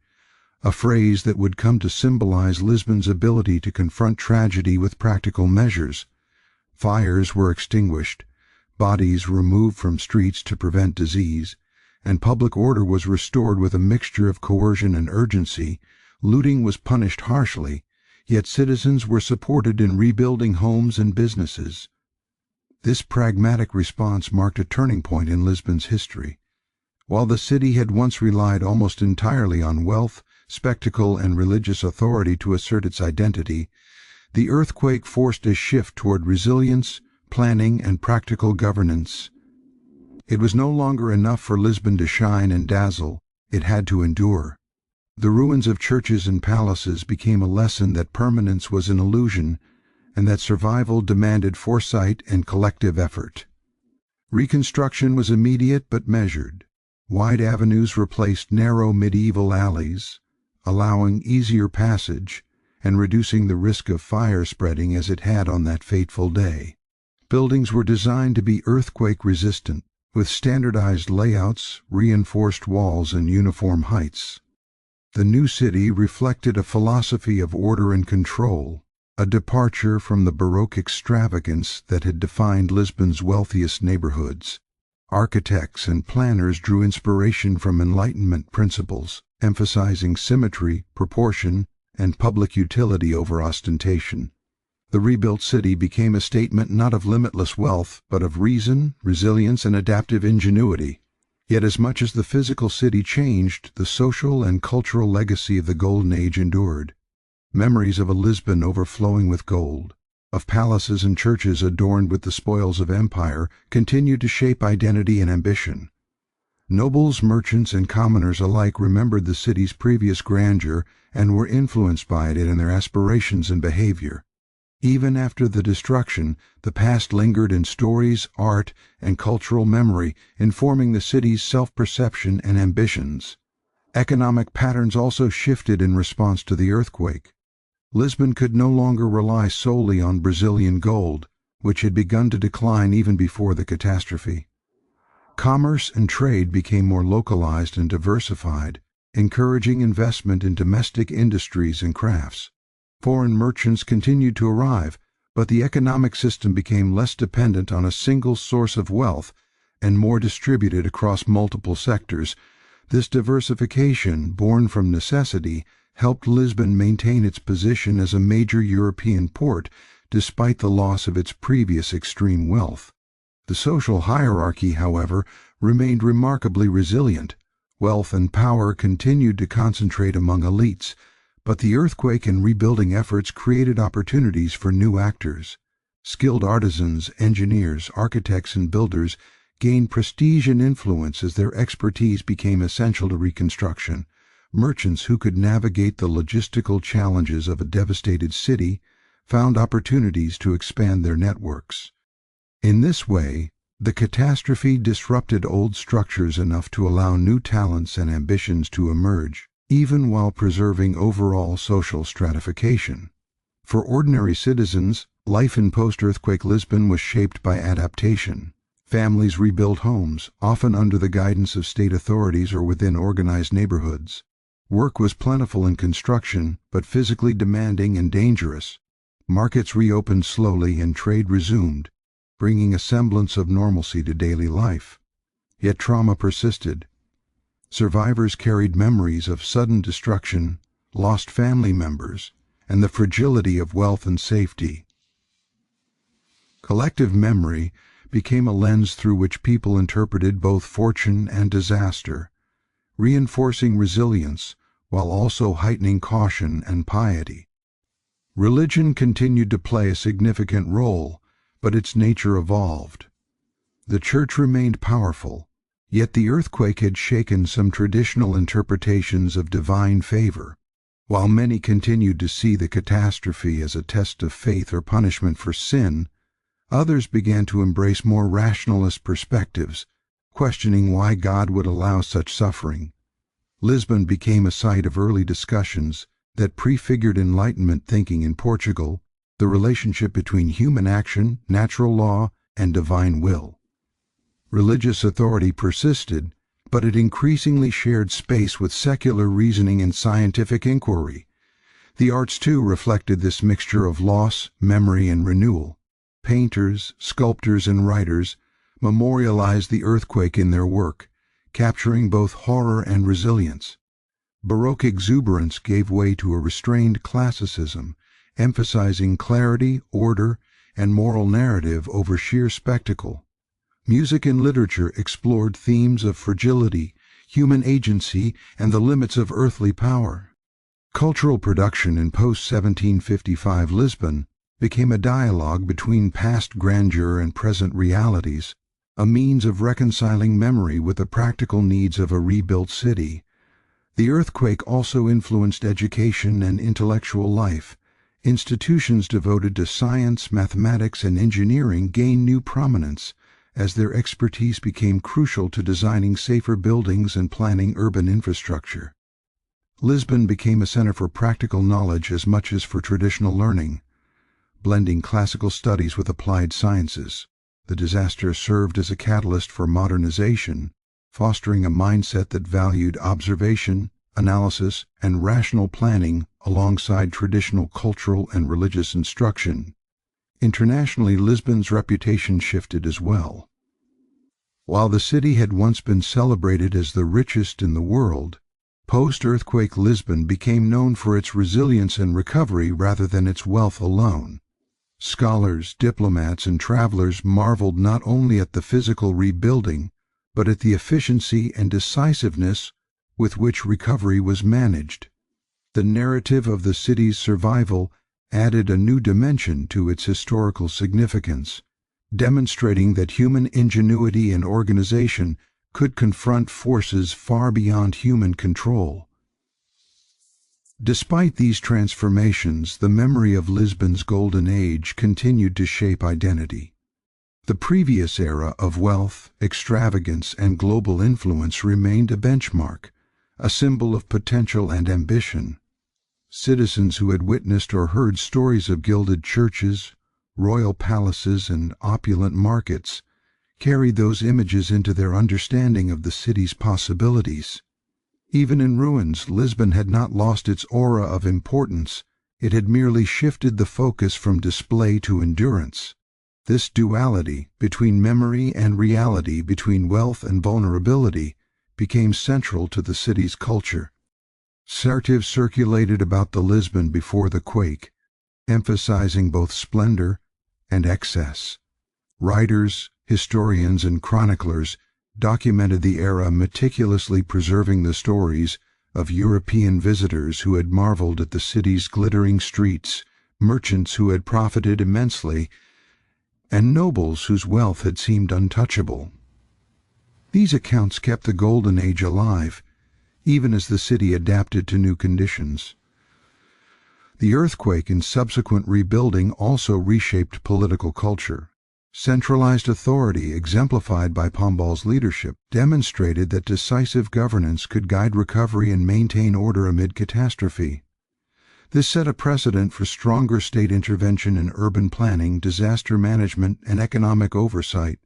a phrase that would come to symbolize Lisbon's ability to confront tragedy with practical measures. Fires were extinguished, bodies removed from streets to prevent disease, and public order was restored with a mixture of coercion and urgency. Looting was punished harshly, yet citizens were supported in rebuilding homes and businesses. This pragmatic response marked a turning point in Lisbon's history. While the city had once relied almost entirely on wealth, spectacle, and religious authority to assert its identity, the earthquake forced a shift toward resilience, planning, and practical governance. It was no longer enough for Lisbon to shine and dazzle, it had to endure. The ruins of churches and palaces became a lesson that permanence was an illusion, and that survival demanded foresight and collective effort. Reconstruction was immediate but measured. Wide avenues replaced narrow medieval alleys, allowing easier passage and reducing the risk of fire spreading as it had on that fateful day. Buildings were designed to be earthquake-resistant, with standardized layouts, reinforced walls, and uniform heights. The new city reflected a philosophy of order and control, a departure from the Baroque extravagance that had defined Lisbon's wealthiest neighborhoods. Architects and planners drew inspiration from Enlightenment principles, emphasizing symmetry, proportion, and public utility over ostentation. The rebuilt city became a statement not of limitless wealth, but of reason, resilience, and adaptive ingenuity. Yet as much as the physical city changed, the social and cultural legacy of the Golden Age endured. Memories of a Lisbon overflowing with gold, of palaces and churches adorned with the spoils of empire, continued to shape identity and ambition. Nobles, merchants, and commoners alike remembered the city's previous grandeur and were influenced by it in their aspirations and behavior. Even after the destruction, the past lingered in stories, art, and cultural memory, informing the city's self-perception and ambitions. Economic patterns also shifted in response to the earthquake. Lisbon could no longer rely solely on Brazilian gold, which had begun to decline even before the catastrophe. Commerce and trade became more localized and diversified, encouraging investment in domestic industries and crafts. Foreign merchants continued to arrive, but the economic system became less dependent on a single source of wealth and more distributed across multiple sectors. This diversification, born from necessity, helped Lisbon maintain its position as a major European port despite the loss of its previous extreme wealth. The social hierarchy, however, remained remarkably resilient. Wealth and power continued to concentrate among elites, but the earthquake and rebuilding efforts created opportunities for new actors. Skilled artisans, engineers, architects, and builders gained prestige and influence as their expertise became essential to reconstruction. Merchants who could navigate the logistical challenges of a devastated city found opportunities to expand their networks. In this way, the catastrophe disrupted old structures enough to allow new talents and ambitions to emerge, even while preserving overall social stratification. For ordinary citizens, life in post-earthquake Lisbon was shaped by adaptation. Families rebuilt homes, often under the guidance of state authorities or within organized neighborhoods. Work was plentiful in construction, but physically demanding and dangerous. Markets reopened slowly and trade resumed, bringing a semblance of normalcy to daily life. Yet trauma persisted. Survivors carried memories of sudden destruction, lost family members, and the fragility of wealth and safety. Collective memory became a lens through which people interpreted both fortune and disaster, reinforcing resilience while also heightening caution and piety. Religion continued to play a significant role, but its nature evolved. The church remained powerful, yet the earthquake had shaken some traditional interpretations of divine favor. While many continued to see the catastrophe as a test of faith or punishment for sin, others began to embrace more rationalist perspectives, questioning why God would allow such suffering. Lisbon became a site of early discussions that prefigured Enlightenment thinking in Portugal, the relationship between human action, natural law, and divine will. Religious authority persisted, but it increasingly shared space with secular reasoning and scientific inquiry. The arts, too, reflected this mixture of loss, memory, and renewal. Painters, sculptors, and writers memorialized the earthquake in their work, capturing both horror and resilience. Baroque exuberance gave way to a restrained classicism, emphasizing clarity, order, and moral narrative over sheer spectacle. Music and literature explored themes of fragility, human agency, and the limits of earthly power. Cultural production in post-1755 Lisbon became a dialogue between past grandeur and present realities, a means of reconciling memory with the practical needs of a rebuilt city. The earthquake also influenced education and intellectual life. Institutions devoted to science, mathematics, and engineering gained new prominence, as their expertise became crucial to designing safer buildings and planning urban infrastructure. Lisbon became a center for practical knowledge as much as for traditional learning. Blending classical studies with applied sciences, the disaster served as a catalyst for modernization, fostering a mindset that valued observation, analysis, and rational planning alongside traditional cultural and religious instruction. Internationally, Lisbon's reputation shifted as well. While the city had once been celebrated as the richest in the world, post-earthquake Lisbon became known for its resilience and recovery rather than its wealth alone. Scholars, diplomats, and travelers marveled not only at the physical rebuilding, but at the efficiency and decisiveness with which recovery was managed. The narrative of the city's survival added a new dimension to its historical significance, demonstrating that human ingenuity and organization could confront forces far beyond human control. Despite these transformations, the memory of Lisbon's golden age continued to shape identity. The previous era of wealth, extravagance, and global influence remained a benchmark, a symbol of potential and ambition. Citizens who had witnessed or heard stories of gilded churches, royal palaces, and opulent markets carried those images into their understanding of the city's possibilities. Even in ruins, Lisbon had not lost its aura of importance. It had merely shifted the focus from display to endurance. This duality between memory and reality, between wealth and vulnerability, became central to the city's culture. Narratives circulated about the Lisbon before the quake, emphasizing both splendor and excess. Writers, historians, and chroniclers documented the era, meticulously preserving the stories of European visitors who had marveled at the city's glittering streets, merchants who had profited immensely, and nobles whose wealth had seemed untouchable. These accounts kept the Golden Age alive, even as the city adapted to new conditions. The earthquake and subsequent rebuilding also reshaped political culture. Centralized authority, exemplified by Pombal's leadership, demonstrated that decisive governance could guide recovery and maintain order amid catastrophe. This set a precedent for stronger state intervention in urban planning, disaster management, and economic oversight.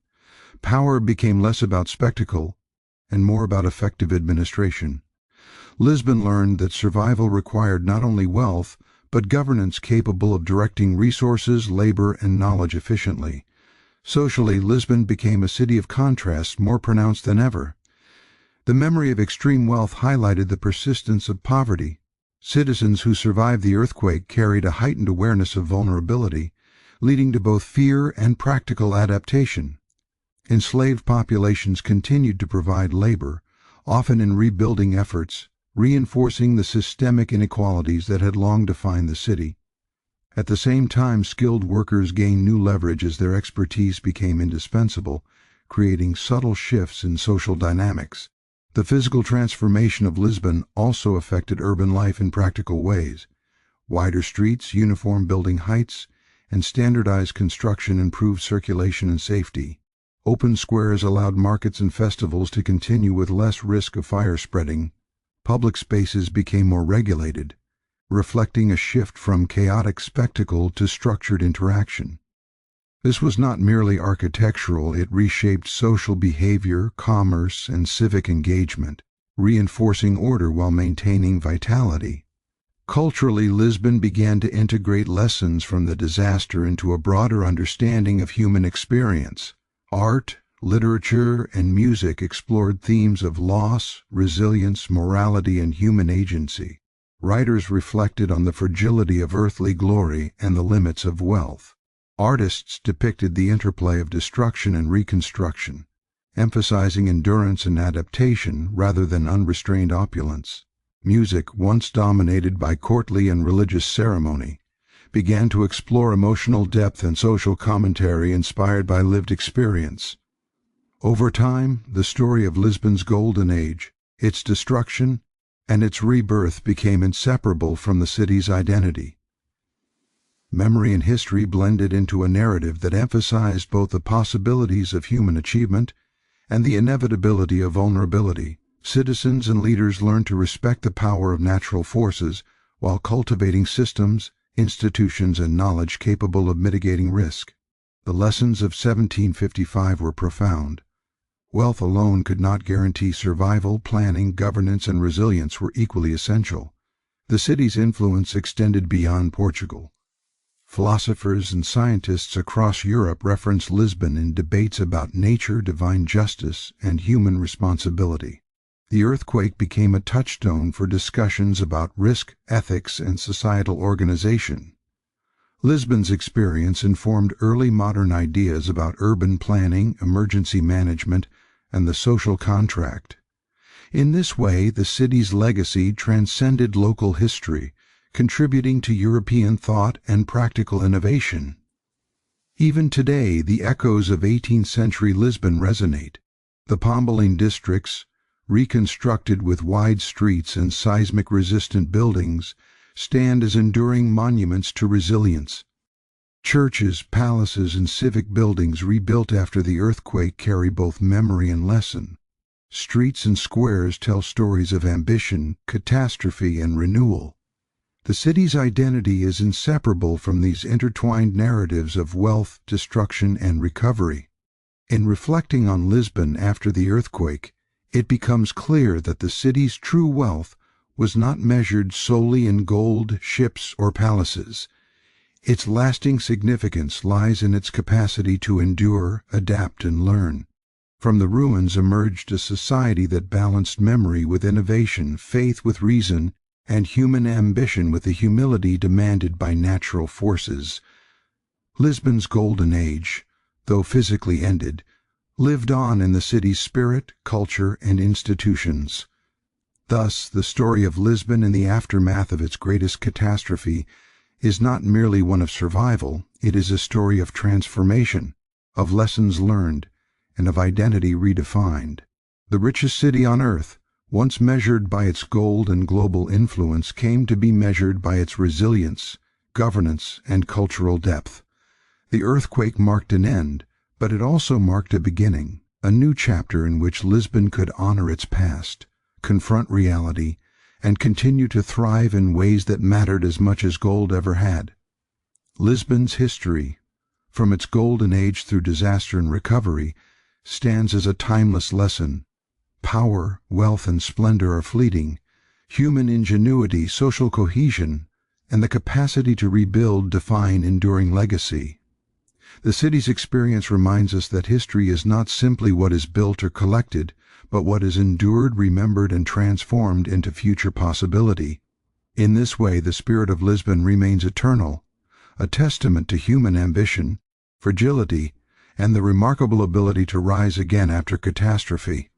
Power became less about spectacle and more about effective administration. Lisbon learned that survival required not only wealth, but governance capable of directing resources, labor, and knowledge efficiently. Socially, Lisbon became a city of contrasts more pronounced than ever. The memory of extreme wealth highlighted the persistence of poverty. Citizens who survived the earthquake carried a heightened awareness of vulnerability, leading to both fear and practical adaptation. Enslaved populations continued to provide labor, often in rebuilding efforts, reinforcing the systemic inequalities that had long defined the city. At the same time, skilled workers gained new leverage as their expertise became indispensable, creating subtle shifts in social dynamics. The The physical transformation of Lisbon also affected urban life in practical ways. Wider streets, uniform building heights, and standardized construction improved circulation and safety. Open squares allowed markets and festivals to continue with less risk of fire spreading. Public spaces became more regulated, reflecting a shift from chaotic spectacle to structured interaction. This was not merely architectural, it reshaped social behavior, commerce, and civic engagement, reinforcing order while maintaining vitality. Culturally, Lisbon began to integrate lessons from the disaster into a broader understanding of human experience. Art, literature, and music explored themes of loss, resilience, morality, and human agency. Writers reflected on the fragility of earthly glory and the limits of wealth. Artists depicted the interplay of destruction and reconstruction, emphasizing endurance and adaptation rather than unrestrained opulence. Music, once dominated by courtly and religious ceremony, began to explore emotional depth and social commentary inspired by lived experience. Over time, the story of Lisbon's golden age, its destruction, and its rebirth became inseparable from the city's identity. Memory and history blended into a narrative that emphasized both the possibilities of human achievement and the inevitability of vulnerability. Citizens and leaders learned to respect the power of natural forces while cultivating systems, institutions, and knowledge capable of mitigating risk. The lessons of 1755 were profound. Wealth alone could not guarantee survival. Planning, governance, and resilience were equally essential. The city's influence extended beyond Portugal. Philosophers and scientists across Europe referenced Lisbon in debates about nature, divine justice, and human responsibility. The earthquake became a touchstone for discussions about risk, ethics, and societal organization. Lisbon's experience informed early modern ideas about urban planning, emergency management, and the social contract. In this way, the city's legacy transcended local history, contributing to European thought and practical innovation. Even today, the echoes of 18th-century Lisbon resonate. The Pombaline districts, reconstructed with wide streets and seismic-resistant buildings, stand as enduring monuments to resilience. Churches, palaces, and civic buildings rebuilt after the earthquake carry both memory and lesson. Streets and squares tell stories of ambition, catastrophe, and renewal. The city's identity is inseparable from these intertwined narratives of wealth, destruction, and recovery. In reflecting on Lisbon after the earthquake, it becomes clear that the city's true wealth was not measured solely in gold, ships, or palaces. Its lasting significance lies in its capacity to endure, adapt, and learn. From the ruins emerged a society that balanced memory with innovation, faith with reason, and human ambition with the humility demanded by natural forces. Lisbon's golden age, though physically ended, lived on in the city's spirit, culture, and institutions. Thus, the story of Lisbon in the aftermath of its greatest catastrophe is not merely one of survival, it is a story of transformation, of lessons learned, and of identity redefined. The richest city on earth, once measured by its gold and global influence, came to be measured by its resilience, governance, and cultural depth. The earthquake marked an end, but it also marked a beginning, a new chapter in which Lisbon could honor its past, confront reality, and continue to thrive in ways that mattered as much as gold ever had. Lisbon's history, from its golden age through disaster and recovery, stands as a timeless lesson. Power, wealth, and splendor are fleeting. Human ingenuity, social cohesion, and the capacity to rebuild define enduring legacy. The city's experience reminds us that history is not simply what is built or collected, but what is endured, remembered, and transformed into future possibility. In this way, the spirit of Lisbon remains eternal, a testament to human ambition, fragility, and the remarkable ability to rise again after catastrophe.